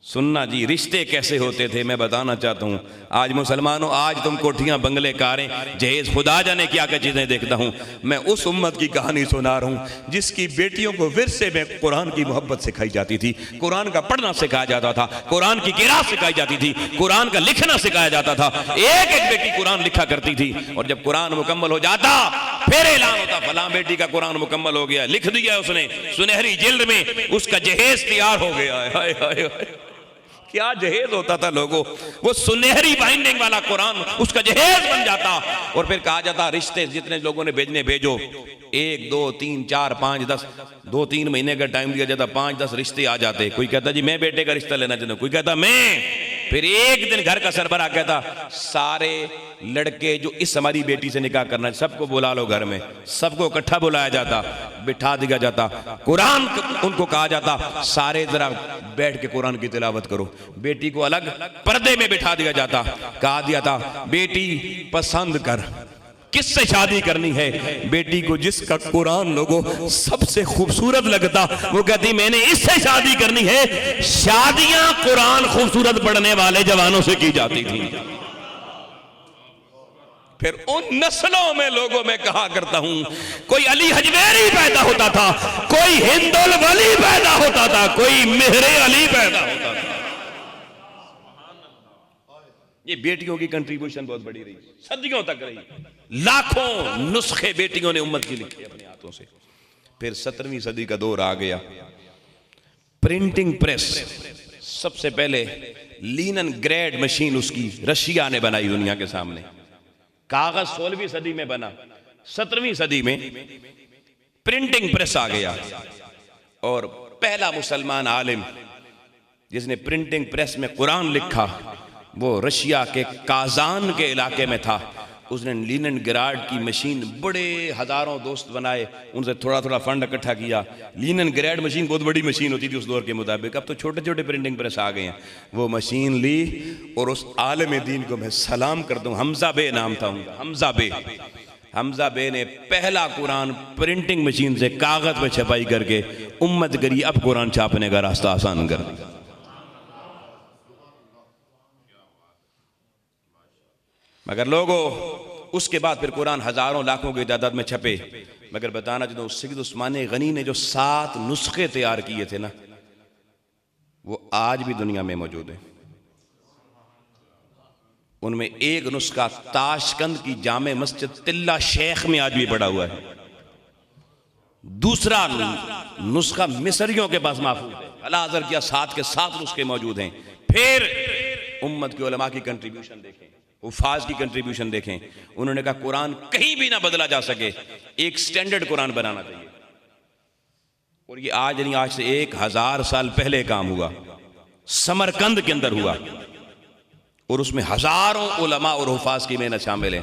सुनना जी, रिश्ते कैसे होते थे मैं बताना चाहता हूँ। आज मुसलमानों, आज तुम कोठियां, बंगले, कारें, जहेज, खुदा जाने क्या क्या चीज़ें देखता हूँ। मैं उस उम्मत की कहानी सुना रहा हूँ जिसकी बेटियों को विरसे में कुरान की मोहब्बत सिखाई जाती थी, कुरान का पढ़ना सिखाया जाता था, कुरान की किरात सिखाई जाती थी, कुरान का लिखना सिखाया जाता था। एक एक बेटी कुरान लिखा करती थी, और जब कुरान मुकम्मल हो जाता फिर ऐलान होता फलां बेटी का कुरान मुकम्मल हो गया, लिख दिया उसने सुनहरी जिल्द में, उसका जहेज तैयार हो गया है। हाय हाय हाय, क्या जहेज होता था लोगों, वो सुनहरी बाइंडिंग वाला कुरान उसका जहेज बन जाता। और फिर कहा जाता रिश्ते जितने लोगों ने भेजने भेजो, 1 2 3 4 5 10, 2-3 महीने का टाइम दिया जाता, 5-10 रिश्ते आ जाते। कोई कहता जी मैं बेटे का रिश्ता लेना चाहता हूं, कोई कहता मैं। फिर एक दिन घर का सरबराह कहता सारे लड़के जो इस हमारी बेटी से निकाह करना है सबको बुला लो घर में, सबको इकट्ठा बुलाया जाता, बिठा दिया जाता, कुरान उनको कहा जाता सारे जरा बैठ के कुरान की तिलावत करो। बेटी को अलग पर्दे में बिठा दिया जाता, कहा दिया था बेटी पसंद कर किससे शादी करनी है। बेटी को जिसका कुरान लोगों सबसे खूबसूरत लगता, वो कहती मैंने इससे शादी करनी है। शादियां कुरान खूबसूरत पढ़ने वाले जवानों से की जाती थी। फिर उन नस्लों में लोगों में कहा करता हूं, कोई अली हजवेरी पैदा होता था, कोई हिंदुल वली पैदा होता था, कोई मेहरे अली पैदा होता था। ये बेटियों की कंट्रीब्यूशन बहुत बड़ी रही, सदियों तक रही। लाखों नुस्खे बेटियों ने उम्मत की लिखे अपने हाथों से। फिर 17वीं सदी का दौर आ गया, प्रिंटिंग प्रेस। सबसे पहले लीनन ग्रेड मशीन उसकी रशिया ने बनाई दुनिया के सामने। कागज 16वीं सदी में बना, 17वीं सदी में प्रिंटिंग प्रेस आ गया। और पहला मुसलमान आलिम जिसने प्रिंटिंग प्रेस में कुरान लिखा वो रशिया के काजान के इलाके में था। उसने लीनन ग्राड की मशीन, बड़े हजारों दोस्त बनाए, उनसे थोड़ा थोड़ा फंड इकट्ठा किया। लीनन ग्राड मशीन बहुत बड़ी मशीन होती थी उस दौर के मुताबिक, अब तो छोटे छोटे प्रिंटिंग प्रेस आ गए हैं। वो मशीन ली और उस आलम दीन को मैं सलाम करता हूँ, हमजा बे नाम था उनका, हमजा बे। हमजा बे ने पहला कुरान प्रिंटिंग मशीन से कागज में छपाई करके उम्मत करी, अब कुरान छापने का रास्ता आसान कर दिया। मगर लोगों उसके बाद फिर कुरान हजारों लाखों की तादाद में छपे। मगर बताना चाहता हूँ सैयद उस्मान गनी ने जो 7 नुस्खे तैयार किए थे ना, वो आज भी दुनिया में मौजूद है। उनमें एक नुस्खा ताशकंद की जामे मस्जिद तिल्ला शेख में आज भी पड़ा हुआ है। दूसरा नुस्खा मिस्रियों के पास महफूज है, अल-अज़हर किया 7 के 7 नुस्खे मौजूद हैं। फिर उम्मत के उलमा की कंट्रीब्यूशन देखें, उफाज की कंट्रीब्यूशन देखें। उन्होंने कहा कुरान कहीं भी ना बदला जा सके, एक स्टैंडर्ड कुरान बनाना चाहिए। और ये आज नहीं, आज से 1000 साल पहले काम हुआ, समरकंद के अंदर हुआ, और उसमें हजारों उलमा और हुफाज की मेहनत शामिल है।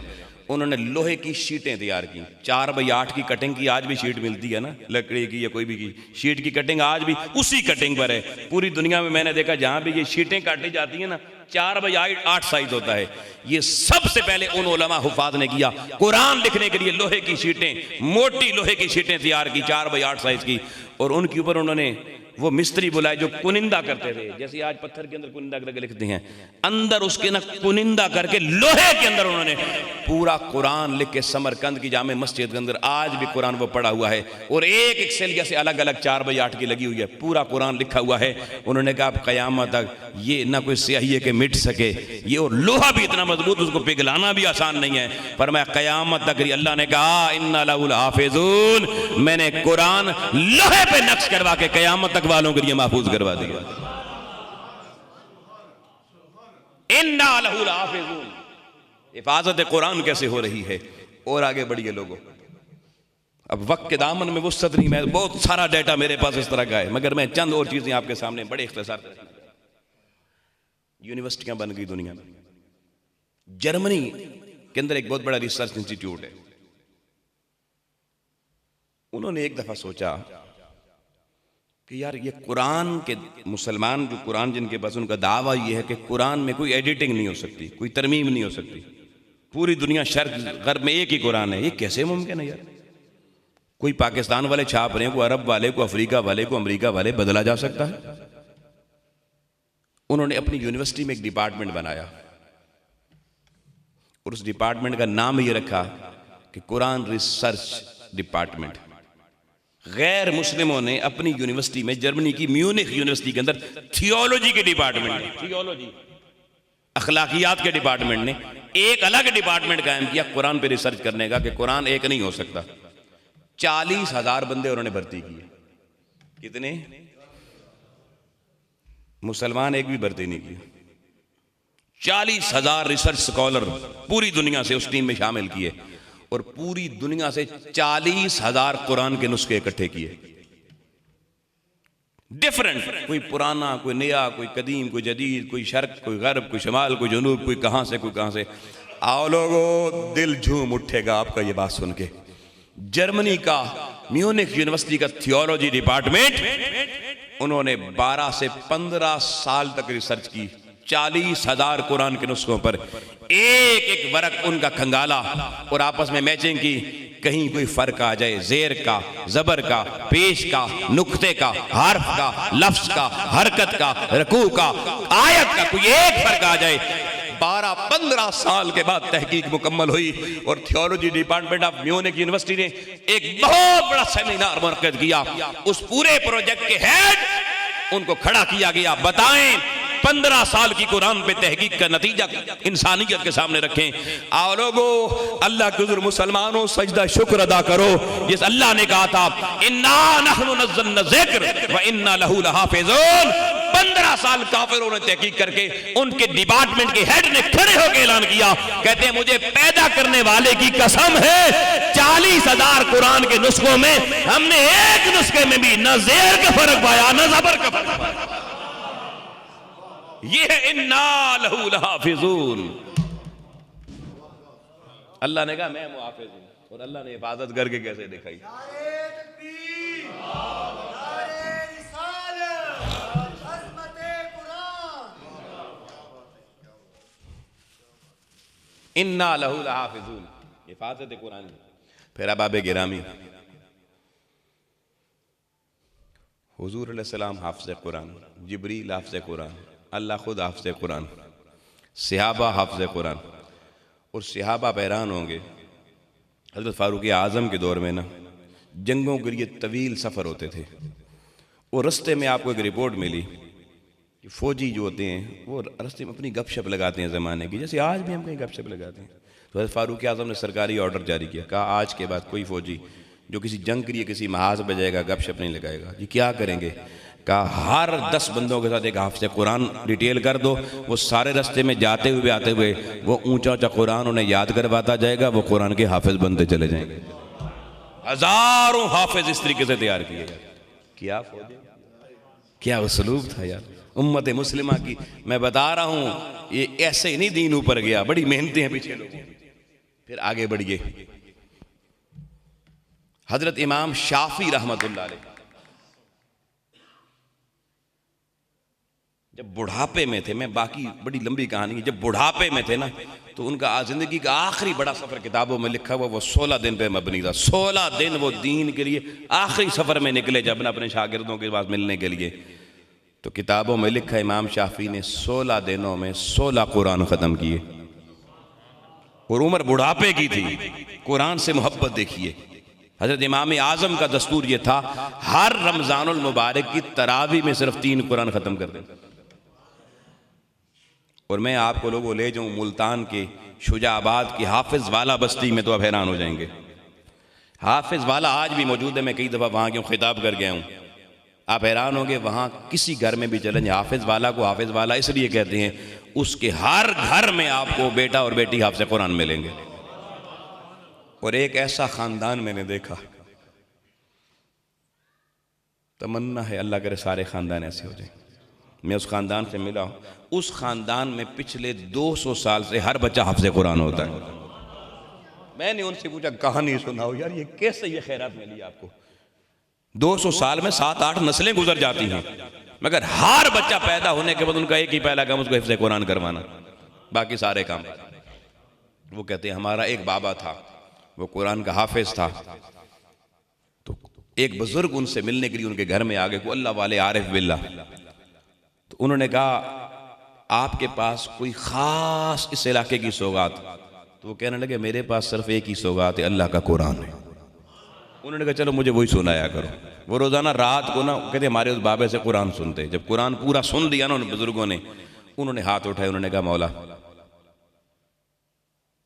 उन्होंने लोहे की शीटें तैयार की, 4x8 की कटिंग की, आज भी शीट मिलती है ना लकड़ी की या कोई भी की शीट की कटिंग आज भी उसी कटिंग पर है। पूरी दुनिया में मैंने देखा जहां भी ये शीटें काटी जाती है ना 4x8 साइज होता है। ये सबसे पहले उन उलमा हुफाज ने किया, कुरान लिखने के लिए लोहे की शीटें, मोटी लोहे की शीटें तैयार की 4x8 साइज की, और उनके ऊपर उन्होंने वो मिस्त्री बुलाए जो कुनिंदा करते थे, जैसे आज पत्थर के अंदर कुनिंदा करके लिखते हैं, अंदर उसके ना कुनिंदा करके लोहे के अंदर उन्होंने पूरा कुरान लिख के समरकंद की जामे मस्जिद के अंदर आज भी कुरान वो पड़ा हुआ है, और एक एक सेलिया से अलग अलग 4x8 की लगी हुई है, पूरा कुरान लिखा हुआ है। उन्होंने कहा अब क़यामत तक ये ना कोई स्याही के मिट सके, ये और लोहा भी इतना मजबूत उसको पिघलाना भी आसान नहीं है, पर मैं क़यामत तक अल्लाह ने कहा इन्ना लहुल हाफिज़ून, मैंने कुरान लोहे पे नक्श करवा के क़यामत तक वालों के लिए महफूज करवा दिया। इन्ना लहुल हाफिज़ून, हिफाजत कुरान कैसे हो रही है। और आगे बढ़िए लोगों, अब वक्त के दामन में वुसअत नहीं, मैं बहुत सारा डाटा मेरे पास इस तरह का है, मगर मैं चंद और चीजें आपके सामने बड़े इख्तिसार से। यूनिवर्सिटियां बन गई दुनिया में। जर्मनी के अंदर एक बहुत बड़ा रिसर्च इंस्टीट्यूट है, उन्होंने एक दफा सोचा कि यार ये कुरान के मुसलमान जो कुरान जिनके पास, उनका दावा ये है कि कुरान में कोई एडिटिंग नहीं हो सकती, कोई तरमीम नहीं हो सकती, पूरी दुनिया शर्क गर्ब में एक ही कुरान है, ये कैसे मुमकिन है यार। कोई पाकिस्तान वाले छाप रहे हैं, कोई अरब वाले, कोई अफ्रीका वाले, कोई अमेरिका वाले, बदला जा सकता है। उन्होंने अपनी यूनिवर्सिटी में एक डिपार्टमेंट बनाया और उस डिपार्टमेंट का नाम ये रखा कि कुरान रिसर्च डिपार्टमेंट। गैर मुस्लिमों ने अपनी यूनिवर्सिटी में, जर्मनी की म्यूनिख यूनिवर्सिटी के अंदर थियोलॉजी के डिपार्टमेंट, थियोलॉजी अखलाकियात के डिपार्टमेंट ने एक अलग डिपार्टमेंट कायम किया कुरान पे रिसर्च करने का, कि कुरान एक नहीं हो सकता। 40,000 बंदे उन्होंने भर्ती किए। कितने? मुसलमान एक भी भर्ती नहीं किए। 40,000 रिसर्च स्कॉलर पूरी दुनिया से उस टीम में शामिल किए और पूरी दुनिया से 40,000 कुरान के नुस्खे इकट्ठे किए, डिफरेंट, कोई पुराना, कोई नया, कोई कदीम, कोई जदीद, कोई शर्क, कोई गर्ब, कोई शमाल, कोई जनूब, कोई कहां से, कोई कहां से। आओ लोगों, दिल झूम उठेगा आपका ये बात सुन के। जर्मनी का म्यूनिख यूनिवर्सिटी का थियोलॉजी डिपार्टमेंट, उन्होंने 12 से 15 साल तक रिसर्च की, 40,000 कुरान के नुस्खों पर, एक एक वर्क उनका खंगाला और आपस में मैचिंग की, कहीं कोई फर्क आ जाए, जेर का, जबर का, पेश का, नुक्ते का, हर्फ का, लफ्ज का, हरकत का, रकू का, आयत का, कोई एक फर्क आ जाए। 12-15 साल के बाद तहकीक मुकम्मल हुई और theology department of Munich university ने एक बहुत बड़ा सेमिनार मुनक्किद किया। उस पूरे प्रोजेक्ट के हेड उनको खड़ा किया गया, बताएं 15 साल की कुरान पे तहकीक का नतीजा इंसानियत के सामने रखें। आओ लोगो, अल्लाह के हुज़ूर मुसलमानों सजदा शुक्र अदा करो, जिस अल्लाह ने कहा था इन्ना नहनु नज़्ज़लना ज़िक्र व इन्ना लहू लहाफ़िज़ून। 15 साल काफिरों ने तहकीक करके उनके डिपार्टमेंट के हेड ने खड़े होकर ऐलान किया, कहते हैं मुझे पैदा करने वाले की कसम है 40,000 कुरान के नुस्खों में हमने एक नुस्खे में भी न ज़ेर का फर्क पाया न ज़बर का फर्क पाया। ये है इन्ना लहू लहाफ़िज़ून। अल्लाह ने कहा मैं मुहाफ़िज़ हूं, और अल्लाह ने हिफाजत करके कैसे दिखाई। इन्ना लहू लहाफ़िज़ून, हिफाजत कुरान। फिर अबाब गिरामी, हुज़ूर अलैहिस्सलाम हाफ़िज़ कुरान, जिब्रील हाफ़िज़ कुरान, अल्लाह खुद हाफ़िज़ कुरान, सहाबा हाफ़िज़ कुरान। और सहाबा हैरान होंगे, हज़रत फ़ारूक़ आज़म के दौर में ना जंगों के लिए तवील सफ़र होते थे, और रस्ते में आपको एक रिपोर्ट मिली कि फ़ौजी जो होते हैं वो रस्ते में अपनी गपशप लगाते हैं ज़माने की, जैसे आज भी हम कहीं गपशप लगाते हैं। तो हज़रत फ़ारूक़ आज़म ने सरकारी ऑर्डर जारी किया, कहा आज के बाद कोई फ़ौजी जो किसी जंग के लिए किसी महाज पे जाएगा गपशप नहीं लगाएगा। जी क्या करेंगे? कहा हर 10 बंदों के साथ एक हाफ़िज़ कुरान डिटेल कर दो, वो सारे रास्ते में जाते हुए आते हुए वो ऊंचा ऊंचा कुरान उन्हें याद करवाता जाएगा, वो कुरान के हाफिज़ बनते चले जाएंगे। हजारों हाफिज़ इस तरीके से तैयार किए गए। क्या उसलूब था यार उम्मत मुस्लिमा की। मैं बता रहा हूँ ये ऐसे ही नहीं दीन ऊपर गया, बड़ी मेहनतें हैं पीछे लोगों की। फिर आगे बढ़िए, हजरत इमाम शाफी रहमतुल्लाह अलैह जब बुढ़ापे में थे, मैं बाकी बड़ी लंबी कहानी है, जब बुढ़ापे में थे ना तो उनका जिंदगी का आखिरी बड़ा सफर किताबों में लिखा हुआ, वो 16 दिन पे मबनी था। 16 दिन वो दीन के लिए आखिरी सफर में निकले जब अपने शागिर्दों के पास मिलने के लिए। तो किताबों में लिखा इमाम शाफी ने 16 दिनों में 16 कुरान ख़त्म किए, और उम्र बुढ़ापे की थी। कुरान से मोहब्बत देखिए। हज़रत इमाम आज़म का दस्तूर ये था, हर रमज़ानुल मुबारक की तरावी में सिर्फ 3 कुरान ख़त्म कर दें। और मैं आपको लोगों ले जाऊँ मुल्तान के शुजाबाद की हाफिज़ वाला बस्ती में, तो आप हैरान हो जाएंगे। हाफिज़ वाला आज भी मौजूद है, मैं कई दफ़ा वहाँ क्यों खिताब कर गया हूँ। आप हैरान होंगे, वहाँ किसी घर में भी चलेंगे, हाफिज़ वाला को हाफिज़ वाला इसलिए कहते हैं, उसके हर घर में आपको बेटा और बेटी हाफ़िज़ कुरान मिलेंगे। और एक ऐसा ख़ानदान मैंने देखा, तमन्ना है अल्लाह करे सारे ख़ानदान ऐसे हो जाए। मैं उस ख़ानदान से मिला हूँ, उस ख़ानदान में पिछले 200 साल से हर बच्चा हाफ़िज़ कुरान होता है। मैंने उनसे पूछा कहानी सुनाओ यार, ये कैसे ये खैरात मिली आपको? 200 साल में 7-8 नस्लें गुजर जाती हैं, मगर हर बच्चा पैदा होने के बाद उनका एक ही पहला काम उसको हिफ्ज़ कुरान करवाना, बाकी सारे काम। वो कहते हैं हमारा एक बाबा था, वो कुरान का हाफिज़ था। तो एक बुजुर्ग उनसे मिलने के लिए उनके घर में आ गए, को अल्लाह वाले आरिफ बिल्लाह। तो उन्होंने कहा आपके पास कोई ख़ास इस इलाके की सौगात? तो वो कहने लगे मेरे पास सिर्फ एक ही सौगात है, अल्लाह का कुरान है। उन्होंने कहा चलो मुझे वही सुनाया करो। वो रोज़ाना रात को ना कहते हमारे उस बाबे से कुरान सुनते। जब कुरान पूरा सुन लिया ना उन बुजुर्गों ने, उन्होंने हाथ उठाए, उन्होंने कहा मौला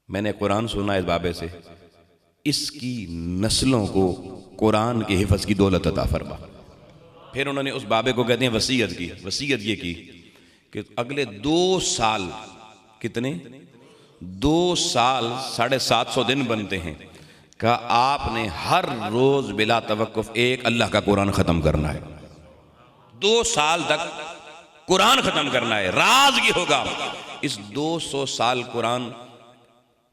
मैंने कुरान सुना इस बाबे से, इसकी नस्लों को कुरान के हिफ़्ज़ की दौलत अता फरमा। फिर उन्होंने उस बाबे को कहते हैं वसीयत की। वसीयत ये की कि अगले 2 साल, कितने 2 साल 750 दिन बनते हैं, कहा आपने हर रोज बिला तवक्कुफ एक अल्लाह का कुरान खत्म करना है। 2 साल तक कुरान खत्म करना है। राज ये होगा इस 200 साल कुरान,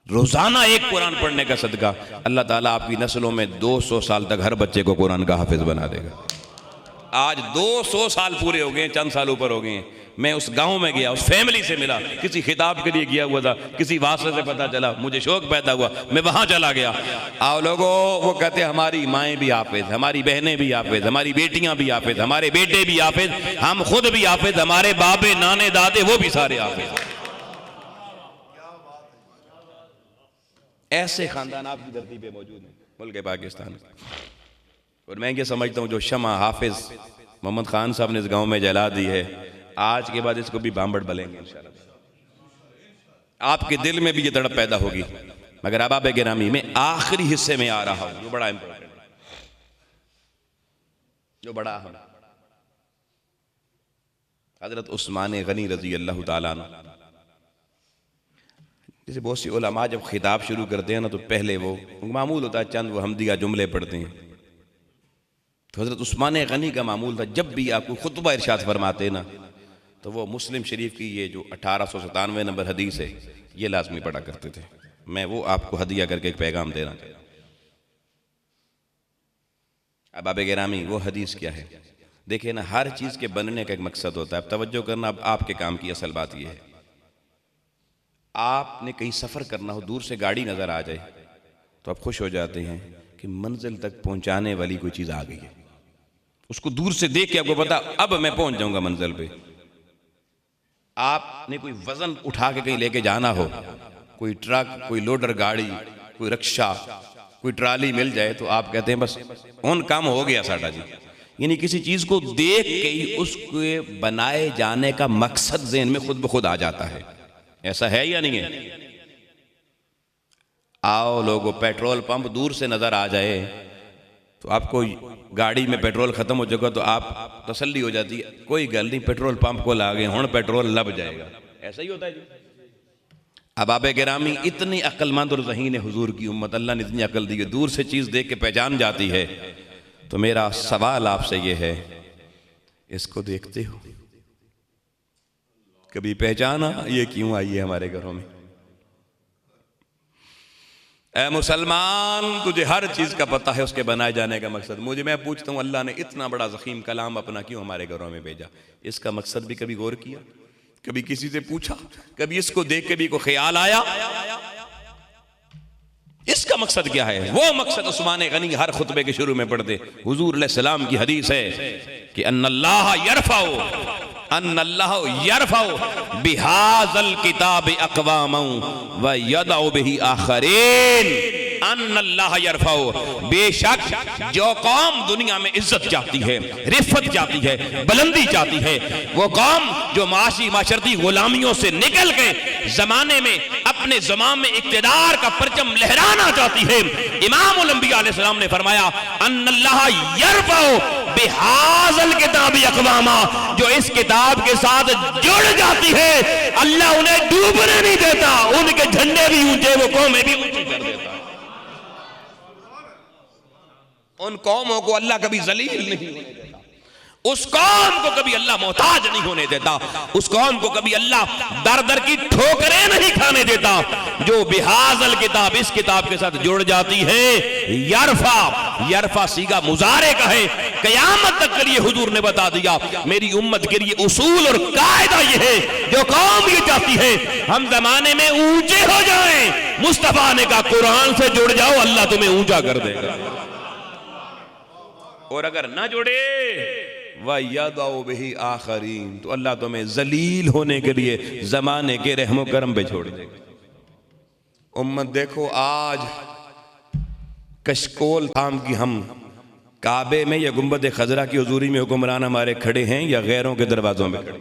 रोजाना एक कुरान पढ़ने का सदका अल्लाह ताला आपकी नस्लों में 200 साल तक हर बच्चे को कुरान का हाफिज बना देगा। आज 200 साल पूरे हो गए, चंद साल ऊपर हो गए हैं। मैं उस गांव में गया, उस फैमिली से मिला, किसी खिताब के लिए गया हुआ था, किसी वास्ते से पता चला, मुझे शौक पैदा हुआ, मैं वहां चला गया। आओ लोगों, वो कहते हमारी माएँ भी हाफिज, हमारी बहनें भी हाफिज, हमारी बेटियां भी हाफिज, हमारे बेटे भी हाफिज, हम खुद भी हाफिज, हमारे बाबे नाने दादे वो भी सारे हाफिज। ऐसे खानदान आपकी धरती पे मौजूद हैं मुल्क पाकिस्तान। और मैं ये समझता हूँ जो शमा हाफिज मोहम्मद खान साहब ने इस गांव में जला दी है, आज के बाद इसको भी बांबड़ बलेंगे इंशाल्लाह। आपके दिल में भी ये तड़प पैदा होगी। मगर अहबाब गिरामी में आखिरी हिस्से में आ रहा हूं, जो बड़ा इंपॉर्टेंट है, जो बड़ा अहम। हजरत उस्मान गनी रजी अल्लाह ताला अन्हु, जैसे बहुत सी उलमा जब खिताब शुरू करते हैं ना, तो पहले वो मामूल होता है चंद वो हमदिया जुमले पढ़ते हैं। तो हजरत उस्मान गनी का मामूल था, जब भी आपको खुतबा इरशाद फरमाते ना, तो वो मुस्लिम शरीफ की ये जो 1897 नंबर हदीस है, ये लाजमी पढ़ा करते थे। मैं वो आपको हदिया करके एक पैगाम देना चाहता हूँ। अहबाब गिरामी, वो हदीस क्या है? देखिए ना, हर चीज़ के बनने का एक मकसद होता है। अब तवज्जो करना, अब आपके काम की असल बात यह है, आपने कहीं सफ़र करना हो, दूर से गाड़ी नज़र आ जाए तो आप खुश हो जाते हैं कि मंजिल तक पहुंचाने वाली कोई चीज़ आ गई है। उसको दूर से देख के आपको पता अब मैं पहुंच जाऊंगा मंजिल पे। आपने कोई वजन उठा के कहीं लेके जाना हो, कोई ट्रक, कोई लोडर गाड़ी, कोई रिक्शा, कोई ट्राली मिल जाए, तो आप कहते हैं बस उन काम हो गया साडा जी। यानी किसी चीज़ को देख के ही उसके बनाए जाने का मकसद ज़हन में खुद ब खुद आ जाता है। ऐसा है या नहीं है? आओ लोगों, पेट्रोल पंप दूर से नजर आ जाए तो आपको गाड़ी में पेट्रोल खत्म हो जाएगा तो आप तसल्ली हो जाती है, कोई गल नहीं, पेट्रोल पंप को ला गए, हुण पेट्रोल लब जाएगा। ऐसा ही होता है जी। अहबाब गिरामी, इतनी अक्लमंद और ज़हीन हुजूर की उम्मत, अल्लाह ने इतनी अकल दी है, दूर से चीज़ देख के पहचान जाती है। तो मेरा सवाल आपसे ये है, इसको देखते हो? कभी पहचाना ये क्यों आई है हमारे घरों में? ऐ मुसलमान, तुझे हर चीज़ का पता है उसके बनाए जाने का मकसद। मैं पूछता हूँ, अल्लाह ने इतना बड़ा ज़ख़ीम कलाम अपना क्यों हमारे घरों में भेजा? इसका मकसद भी कभी गौर किया? कभी किसी से पूछा? कभी इसको देख के भी को ख्याल आया इसका मकसद क्या है? वो मकसद उस्मान गनी हर खुतबे के शुरू में पढ़ते। हुजूर अलैहि सलाम की हदीस है कि अन्नल्लाह यरफाउ बिहाज़ल किताब अक़वामन व यदउ बिही आखरीन। अन्नल्लाह यरफाउ, बेशक जो कौम दुनिया में इज्जत चाहती है, रिफ़त चाहती है, बुलंदी चाहती है, वो कौम जो माशी माशरती गुलामियों से निकल के जमाने में अपने ज़माने में इक़्तिदार का परचम लहराना चाहती है। इमामुल अंबिया अलैहिस्सलाम ने फरमाया अन्नल्लाह यरफाउ बिहाज़ल किताब अक़वामा, जो इस किताब के साथ जुड़ जाती है अल्लाह उन्हें डूबने नहीं देता, उनके झंडे भी ऊंचे, वो कौमें भी ऊंची कर देता। उन कौमों को अल्लाह कभी जलील नहीं होने देता, उस कौम को कभी अल्लाह मोहताज नहीं होने देता, उस कौम को कभी अल्लाह दर दर की ठोकरें नहीं खाने देता। जो बिहाज़ल किताब, इस किताब के साथ जुड़ जाती है, यरफा सीगा मुजारे का है, कयामत तक के लिए हुजूर ने बता दिया मेरी उम्मत के लिए उसूल और कायदा ये है, जो कौम ये चाहती है हम जमाने में ऊंचे हो जाएं, मुस्तफा ने कहा कुरान से जुड़ जाओ, अल्लाह तुम्हें ऊंचा कर देगा। और अगर ना जुड़े वयदउ बिही आखरीन, तो अल्लाह तुम्हें जलील होने के लिए जमाने के रहमो करम पे छोड़ देगा। उम्मत देखो, आज कशकोल थाम की हम काबे में या गुंबद खजरा की हुजूरी में हुक्मरान हमारे खड़े हैं या गैरों के दरवाजों में खड़े?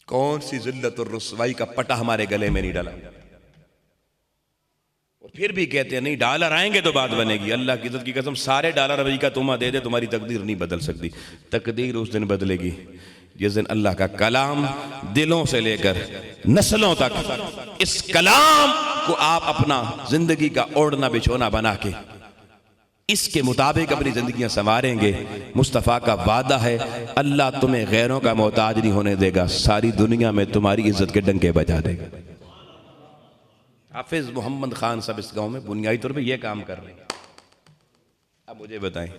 कौन सी जिल्लत और रुसवाई का पटा हमारे गले में नहीं डाला? फिर भी कहते हैं नहीं, डॉलर आएंगे तो बात बनेगी। अल्लाह की इज्जत की कसम, सारे डॉलर अमेरिका तुम्हें दे दे, तुम्हारी तकदीर नहीं बदल सकती। तकदीर उस दिन बदलेगी जिस दिन अल्लाह का कलाम दिलों से लेकर नस्लों तक इस कलाम को आप अपना जिंदगी का ओढ़ना बिछोना बना के इसके मुताबिक अपनी जिंदगियां संवारेंगे। मुस्तफ़ा का वादा है अल्लाह तुम्हें गैरों का मोहताज नहीं होने देगा, सारी दुनिया में तुम्हारी इज्जत के डंके बजा देगा। हाफिज मोहम्मद खान साहब इस गांव में बुनियादी तौर पे ये काम कर रहे हैं। अब मुझे बताएं,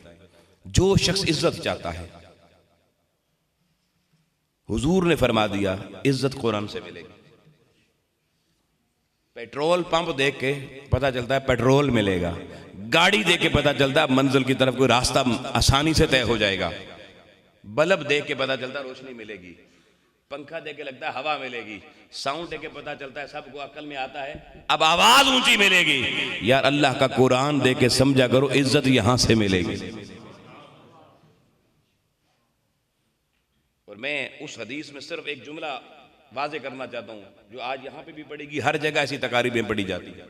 जो शख्स इज्जत चाहता है, हुजूर ने फरमा दिया इज्जत कुरान से मिलेगी। पेट्रोल पंप देख के पता चलता है पेट्रोल मिलेगा, गाड़ी देख के पता चलता है मंजिल की तरफ कोई रास्ता आसानी से तय हो जाएगा, बल्ब देख के पता चलता है रोशनी मिलेगी, पंखा देख के लगता है हवा मिलेगी, साउंड देख के पता चलता है सबको अकल में आता है अब आवाज ऊंची मिलेगी। यार अल्लाह का कुरान देख के समझा करो इज्जत यहां से मिलेगी। और मैं उस हदीस में सिर्फ एक जुमला वाजे करना चाहता हूं जो आज यहां पे भी पढ़ेगी, हर जगह ऐसी तकारीबें पढ़ी जाती है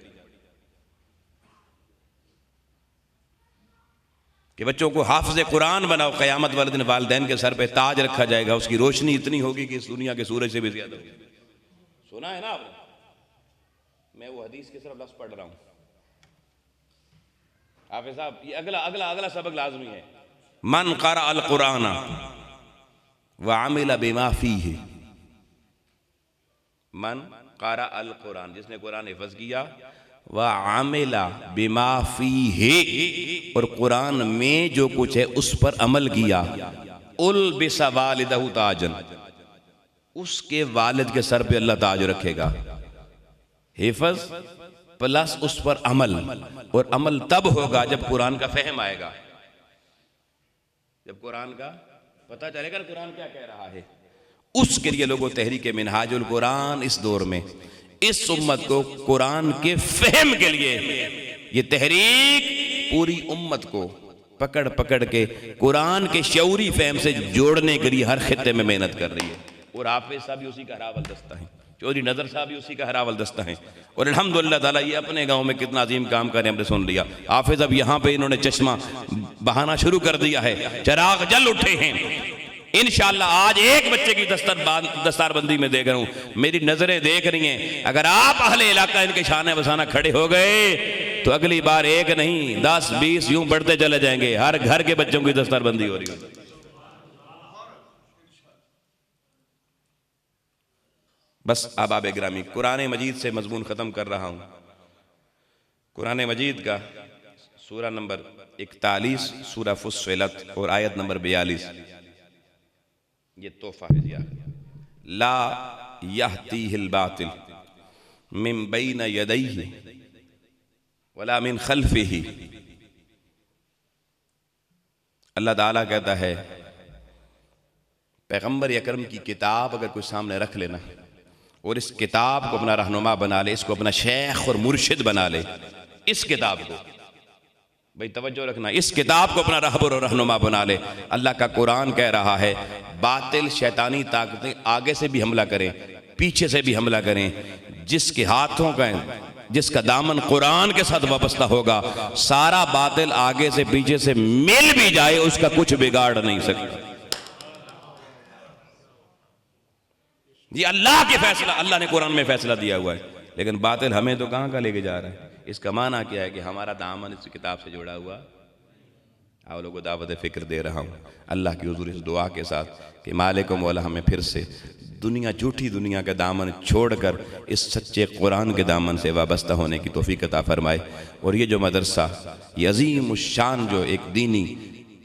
कि बच्चों को हाफिज़ कुरान बनाओ, क़यामत वाले दिन वालिदैन के सर पे ताज रखा जाएगा, उसकी रोशनी इतनी होगी कि इस दुनिया के सूरज से भी ज्यादा होगी। सुना है ना आपने? मैं वो हदीस के सिर्फ लफ्ज़ पढ़ रहा हूं। हाफिज़ साहब ये अगला सबक लाज़मी है। मन क़रा अल कुरान व अमिल बिमा फीही, मन क़रा अल कुरान, जिसने कुरान हिफ़्ज़ किया, व आमिला बिमा फीही, और कुरान में जो कुछ है उस पर अमल किया, उल्बिसा वालिदहु ताजन, उसके वालिद के सर पे अल्लाह ताज रखेगा। हिफ्ज़ प्लस उस पर अमल, और अमल तब होगा जब कुरान का फहम आएगा, जब कुरान का पता चलेगा कुरान क्या कह रहा है। उसके लिए लोगों तहरीक मिनहाजुल कुरान इस दौर में इस उम्मत को कुरान के फहम के लिए ये तहरीक पूरी उम्मत को पकड़ पकड़ के कुरान के शऊरी फहम से जोड़ने के लिए हर खित्ते में मेहनत कर रही है। और हाफिज़ साहब भी उसी का हरावल दस्ता है, चौधरी नजर साहब भी उसी का हरावल दस्ता है। और अल्हम्दुलिल्लाह ताला ये अपने गांव में कितना अजीम काम कर रहे हैं, हमने सुन लिया। हाफिज़ अब यहाँ पे इन्होंने चश्मा बहाना शुरू कर दिया है, चिराग जल उठे हैं। इंशाअल्लाह आज एक बच्चे की दस्तारबंदी में देख रहा हूं, मेरी नजरें देख रही हैं। अगर आप अहले इलाका इनके शान बसाना खड़े हो गए तो अगली बार एक नहीं 10-20 यूं बढ़ते चले जाएंगे, हर घर के बच्चों की दस्तारबंदी हो रही है। बस अहबाब गिरामी, कुरान मजीद से मजमून ख़त्म कर रहा हूँ। कुरान मजीद का सूरा नंबर 41 सूरा फुस्सिलत और आयत नंबर 42, ये तोहफा है जी। ला यहतीहिल बातिल मिन बैन यदैहि वला मिन खल्फिही। अल्लाह ताला कहता है, पैगंबर अकरम की किताब अगर कोई सामने रख लेना और इस किताब को अपना रहनुमा बना ले, इसको अपना शेख और मुर्शिद बना ले, इस किताब को, भाई तवज्जो रखना, इस किताब को अपना रहबर और रहनुमा बना ले। अल्लाह का कुरान कह रहा है, बातिल शैतानी ताकतें आगे से भी हमला करें, पीछे से भी हमला करें, जिसके हाथों का, जिसका दामन कुरान के साथ वाबस्ता होगा, सारा बातिल आगे से पीछे से मिल भी जाए उसका कुछ बिगाड़ नहीं सकता। ये अल्लाह के फैसला, अल्लाह ने कुरान में फैसला दिया हुआ है। लेकिन बातिल हमें तो कहां का लेके जा रहा है। इसका माना क्या है कि हमारा दामन इस किताब से जुड़ा हुआ। आप लोगों को दावत फिक्र दे रहा हूँ अल्लाह की हुजूर इस दुआ के साथ कि मालिक मौला हमें फिर से दुनिया, झूठी दुनिया का दामन छोड़कर इस सच्चे कुरान के दामन से वाबस्ता होने की तौफीक अता फरमाए। और ये जो मदरसा, ये अजीम शान जो एक दीनी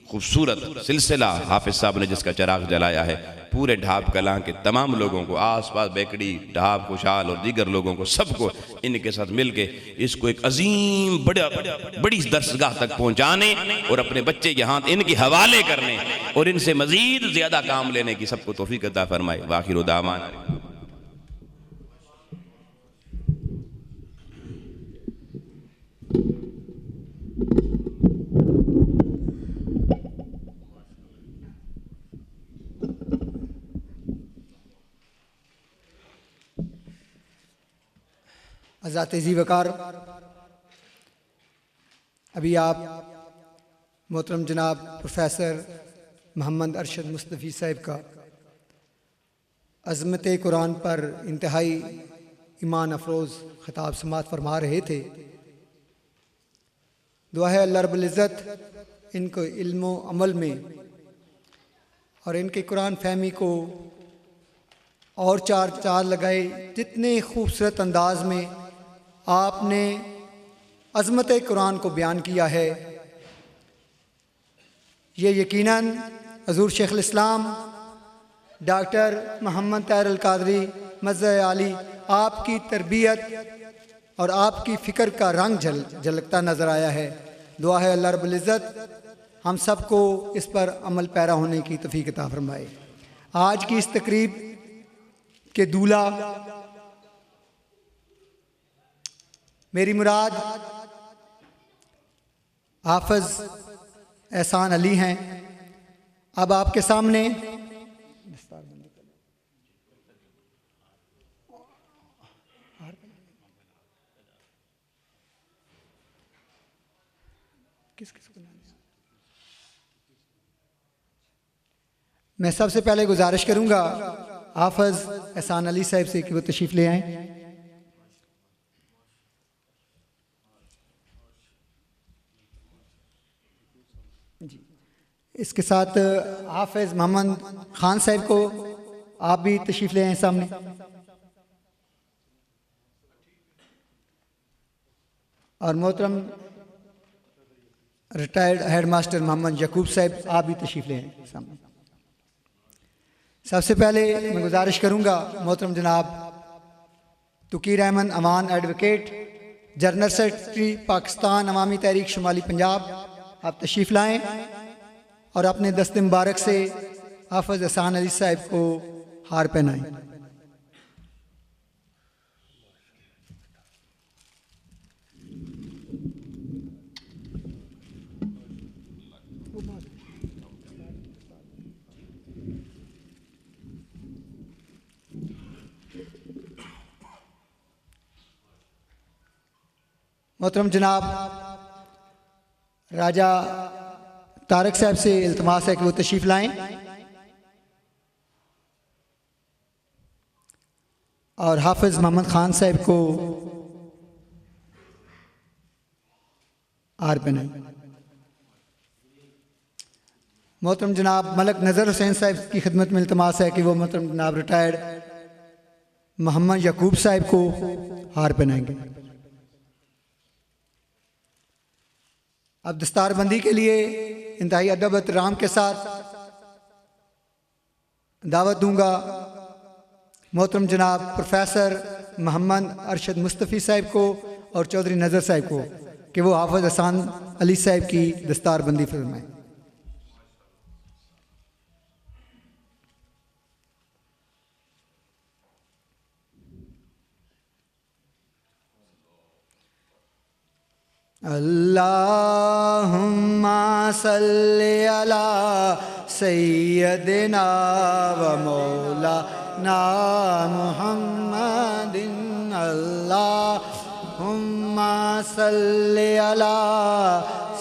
खूबसूरत सिलसिला हाफिज साहब ने जिसका चिराग जलाया है, पूरे ढाब कलां के तमाम लोगों को, आसपास बेकड़ी, ढाब, खुशहाल और दीगर लोगों को, सबको इनके साथ मिलके इसको एक अजीम बड़ी दरसगाह तक पहुंचाने और अपने बच्चे यहाँ इनके हवाले करने और इनसे मजीद ज्यादा काम लेने की सबको तौफीक अता फरमाए। वाखिर दामान। हज़रात जी वकार, अभी आप मोहतरम जनाब प्रोफेसर मोहम्मद अरशद मुस्तफ़ी साहब का अज़मत कुरान पर इंतहाई ईमान अफरोज़ ख़िताब समात फरमा रहे थे। दुआ है अल्लाह रब्बुल इज़्ज़त इनको इल्म व अमल में और इनके कुरान फहमी को और चार लगाए। जितने खूबसूरत अंदाज में आपने अज़मत कुरान को बयान किया है, ये यकीनन हज़ूर शेख़ुल इस्लाम डॉक्टर मोहम्मद ताहिर अल क़ादरी मज़हब आली आपकी तरबियत और आपकी फ़िक्र का रंग झलकता नज़र आया है। दुआ है अल्लाह रब्बुल इज़्ज़त हम सबको इस पर अमल पैरा होने की तौफ़ीक अता फ़रमाए। आज की इस तकरीब के दूल्हा मेरी मुराद हाफ़िज़ एहसान अली हैं। अब आपके सामने मैं सबसे पहले गुजारिश करूंगा हाफ़िज़ एहसान अली साहब से कि वो तशरीफ़ ले आएं। इसके साथ हाफ़िज़ मोहम्मद खान साहब को आप भी तशरीफ़ ले आएं सामने। और मोहतरम रिटायर्ड हेड मास्टर मोहम्मद यकूब साहब आप भी तशरीफ़ ले आएं सामने। सबसे पहले मैं गुजारिश करूंगा मोहतरम जनाब तुकीर अहमद अमान एडवोकेट, जनरल सेक्रेटरी पाकिस्तान अवामी तहरीक शुमाली पंजाब, आप तशरीफ़ लाएं और अपने दस्ते मुबारक से हाफ़िज़ एहसान अली साहब को हार पहनाएं। मोहतरम जनाब राजा तारक साहब से इल्तमास है कि वो तशरीफ़ लाएं और हाफ़िज़ मोहम्मद खान साहब को हार पहनाएं। मोहतरम जनाब मलक नज़र हुसैन साहब की खिदमत में इल्तमास है कि वो मोहतरम जनाब रिटायर्ड मोहम्मद याकूब साहब को हार पहनाएंगे। अब दस्तारबंदी के लिए इंतहाई अदब एहतराम के साथ दावत दूंगा मोहतरम जनाब प्रोफेसर मोहम्मद अरशद मुस्तफ़ी साहब को और चौधरी नज़र साहब को कि वो हाफिज़ हसन अली साहब की दस्तारबंदी फरमाएं। अल्लाहुम्मा सल्ली अला सय्यदिना व मौलाना मुहम्मदिन। अल्लाहुम्मा सल्ली अला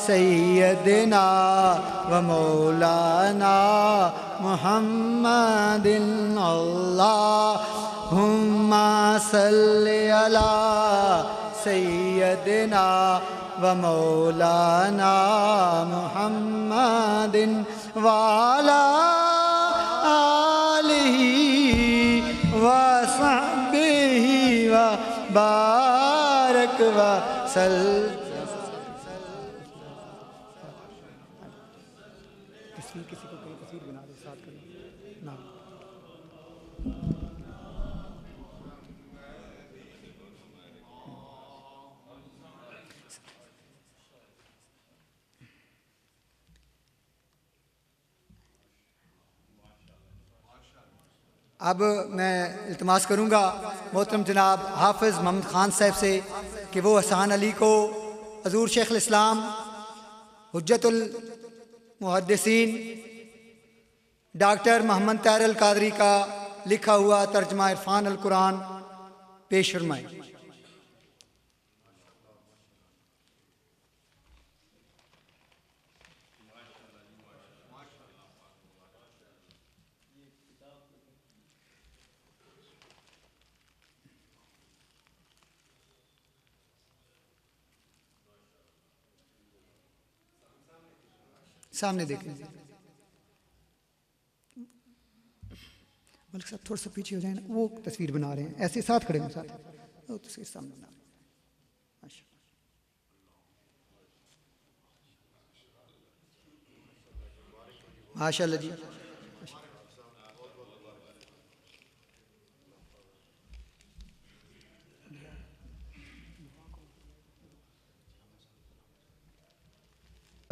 सय्यदिना व मौलाना मुहम्मदिन। अल्लाहुम्मा सल्ली अला सय्यदिना व मौलाना मुहम्मदिन वाला आलिही व सहबिही व बारक व सल। किसी को कोई तस्वीर बना दे साथ करें ना। अब मैं इल्तिमास करूँगा मोहतरम जनाब हाफिज़ मोहम्मद ख़ान साहब से कि वो हसन अली को हज़ूर शेख इस्लाम हुज्जतुल मुहद्दिसीन डॉक्टर मोहम्मद ताहिर अल कादरी का लिखा हुआ तर्जुमा इरफान अल कुरान पेश फरमाएं। सामने देख लीजिए। मलिक साहब थोड़ा सा पीछे हो जाए ना, वो तस्वीर बना रहे हैं, ऐसे साथ खड़े हो साथ, वो तस्वीर सामने बना रहे हैं। माशाल्लाह जी।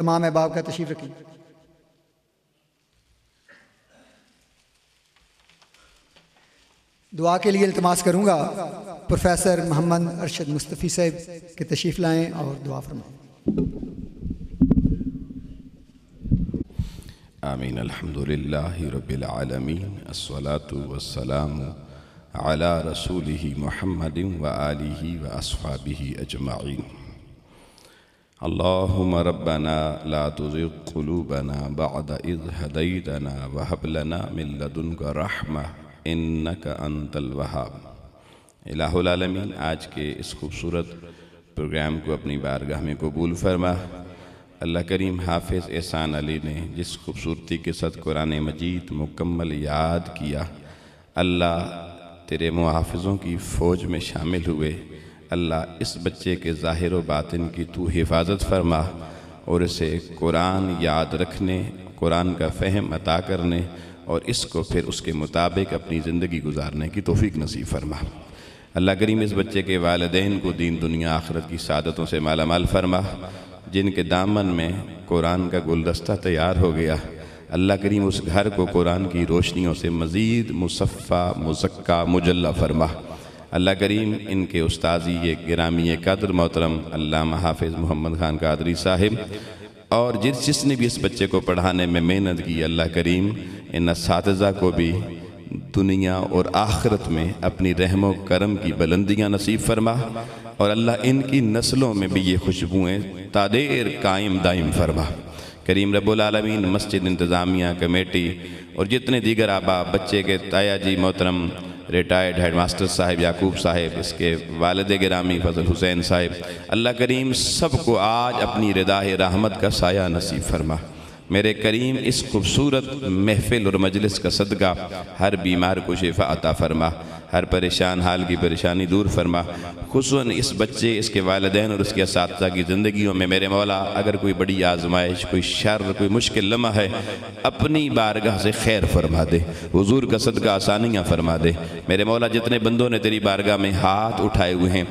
तमाम अहबाब का तशरीफ रखिए। दुआ के लिए इल्तिमास करूंगा प्रोफेसर मोहम्मद अरशद मुस्तफ़ी साहब के तशरीफ लाएं और दुआ फरमाएं। आमीन। अल्हम्दुलिल्लाहि रब्बिल आलमीन अस्सलातु वस्सलामु अला रसूलिही मुहम्मदिन व आलिही व अस्हाबिही अजमाइन। अल्लाहुम्मा रब्बना ला तुज़िग़ क़ुलूबना बअद इज़ हदैतना व हब लना मिन लदुनका रहमा इन्नका अंतल वहाब। इलाहुल आलमीन, आज के इस खूबसूरत प्रोग्राम को अपनी बारगाह में कबूल फरमा। अल्लाह करीम हाफिज़ एहसान अली ने जिस खूबसूरती के साथ कुरान मजीद मुकम्मल याद किया, अल्लाह तेरे मुहाफ़िज़ों की फ़ौज में शामिल हुए। अल्लाह इस बच्चे के ज़ाहिर व बातिन की तू हिफाजत फरमा और इसे कुरान याद रखने, कुरान का फ़हम अता करने और इसको फिर उसके मुताबिक अपनी ज़िंदगी गुजारने की तौफ़ीक नसीब फरमा। अल्लाह करीम इस बच्चे के वालिदैन को दीन दुनिया आखिरत की सादतों से माला माल फरमा। जिनके दामन में कुरान का गुलदस्ता तैयार हो गया, अल्लाह करीम उस घर को कुरान की रोशनियों से मज़ीद मुसफ़ा मुज़क्का मुजल्ला फरमा। अल्लाह करीम इनके उस्ताज़ी ये गिरामी कद्र मोहतरम अल्लामा हाफिज़ मोहम्मद ख़ान कादरी साहिब और जिसने भी इस बच्चे को पढ़ाने में मेहनत की, अल्लाह करीम इन असातिज़ा को भी दुनिया और आखिरत में अपनी रहमो करम की बुलंदियाँ नसीब फरमा और अल्लाह इनकी नस्लों में भी ये खुशबुएँ तादेर कायम दायम फरमा। करीम रब्बुल आलमीन मस्जिद इंतज़ामिया कमेटी और जितने दीगर आबा, बच्चे के ताया जी मोहतरम रिटायर्ड हेडमास्टर साहिब याकूब साहिब, इसके वालिद गिरामी फजल हुसैन साहिब, अल्लाह करीम सबको आज अपनी रिदाए रहमत का साया नसीब फरमा। मेरे करीम इस खूबसूरत महफिल और मजलिस का सदका हर बीमार को शिफा अता फरमा, हर परेशान हाल की परेशानी दूर फरमा। खुसूसन इस बच्चे, इसके वालिदैन और उसके असातिज़ा की ज़िंदगियों में मेरे मौला अगर कोई बड़ी आजमाइश, कोई शर, कोई मुश्किल लम्हा है, अपनी बारगाह से खैर फरमा दे, हुजूर का सदका आसानियाँ फरमा दे। मेरे मौला जितने बंदों ने तेरी बारगाह में हाथ उठाए हुए हैं,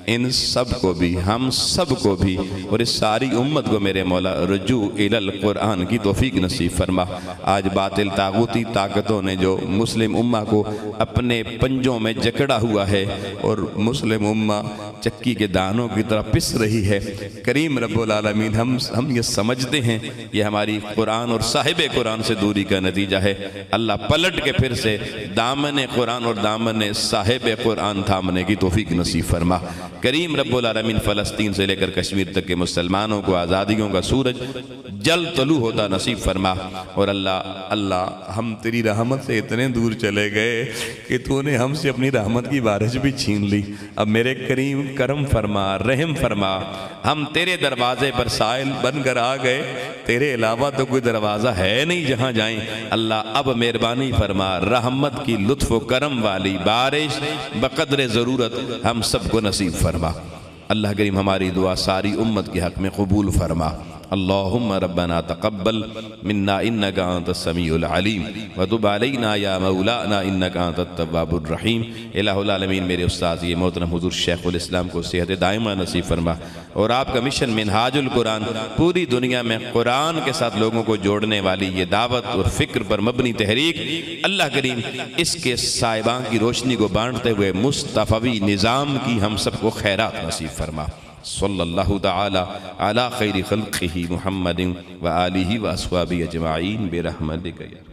इन सब को भी, हम सब को भी और इस सारी उम्मत को मेरे मौला रजू इलल कुरान की तौफीक नसीब फरमा। आज बातिल तागूती ताकतों ने जो मुस्लिम उम्मा को अपने पंजों में जकड़ा हुआ है और मुस्लिम उम्मा चक्की के दानों की तरह पिस रही है, करीम रब्बुल आलमीन हम ये समझते हैं ये हमारी कुरान और साहिब कुरान से दूरी का नतीजा है। अल्लाह पलट के फिर से दामन कुरान और दामन साहिब कुरान थामने की तौफीक नसीब फरमा। करीम रब्बुल आलमीन फ़लस्तीन से लेकर कश्मीर तक के मुसलमानों को आज़ादियों का सूरज जल तलू होता नसीब फरमा। और अल्लाह हम तेरी रहमत से इतने दूर चले गए कि तूने हमसे अपनी रहमत की बारिश भी छीन ली। अब मेरे करीम करम फरमा, रहम फरमा। हम तेरे दरवाजे पर साइल बनकर आ गए, तेरे अलावा तो कोई दरवाज़ा है नहीं जहाँ जाएं। अल्लाह अब मेहरबानी फरमा, रहमत की लुत्फ़ व करम वाली बारिश बक़द्र ज़रूरत हम सबको नसीब फरमा। अल्लाह करीम हमारी दुआ सारी उम्मत के हक़ में कबूल फरमा। अल्लाहुम्मा रब्बना तक़ब्बल मिन्ना इन्नका अंतस समीउल अलीम व तुब अलैना या मौलाना इन्नका अंतत तव्वाबुर रहीम। इलाहुल आलमीन मेरे उस्ताद ये मोहतरम हुज़ूर शेखुल इस्लाम को सेहत दाइमा नसीब फरमा और आपका मिशन मिनहाजुल कुरान पूरी दुनिया में कुरान के साथ लोगों को जोड़ने वाली ये दावत और फ़िक्र पर मबनी तहरीक, अल्लाह करीम इसके साहिबान की रोशनी को बांटते हुए मुस्तफ़वी निज़ाम की हम सबको खैरात नसीब फरमा। सल्लल्लाहु तआला अला खैरि खल्क़िही मुहम्मदिन व आलिही व अस्हाबिही अजमाइन बिरहमतिका।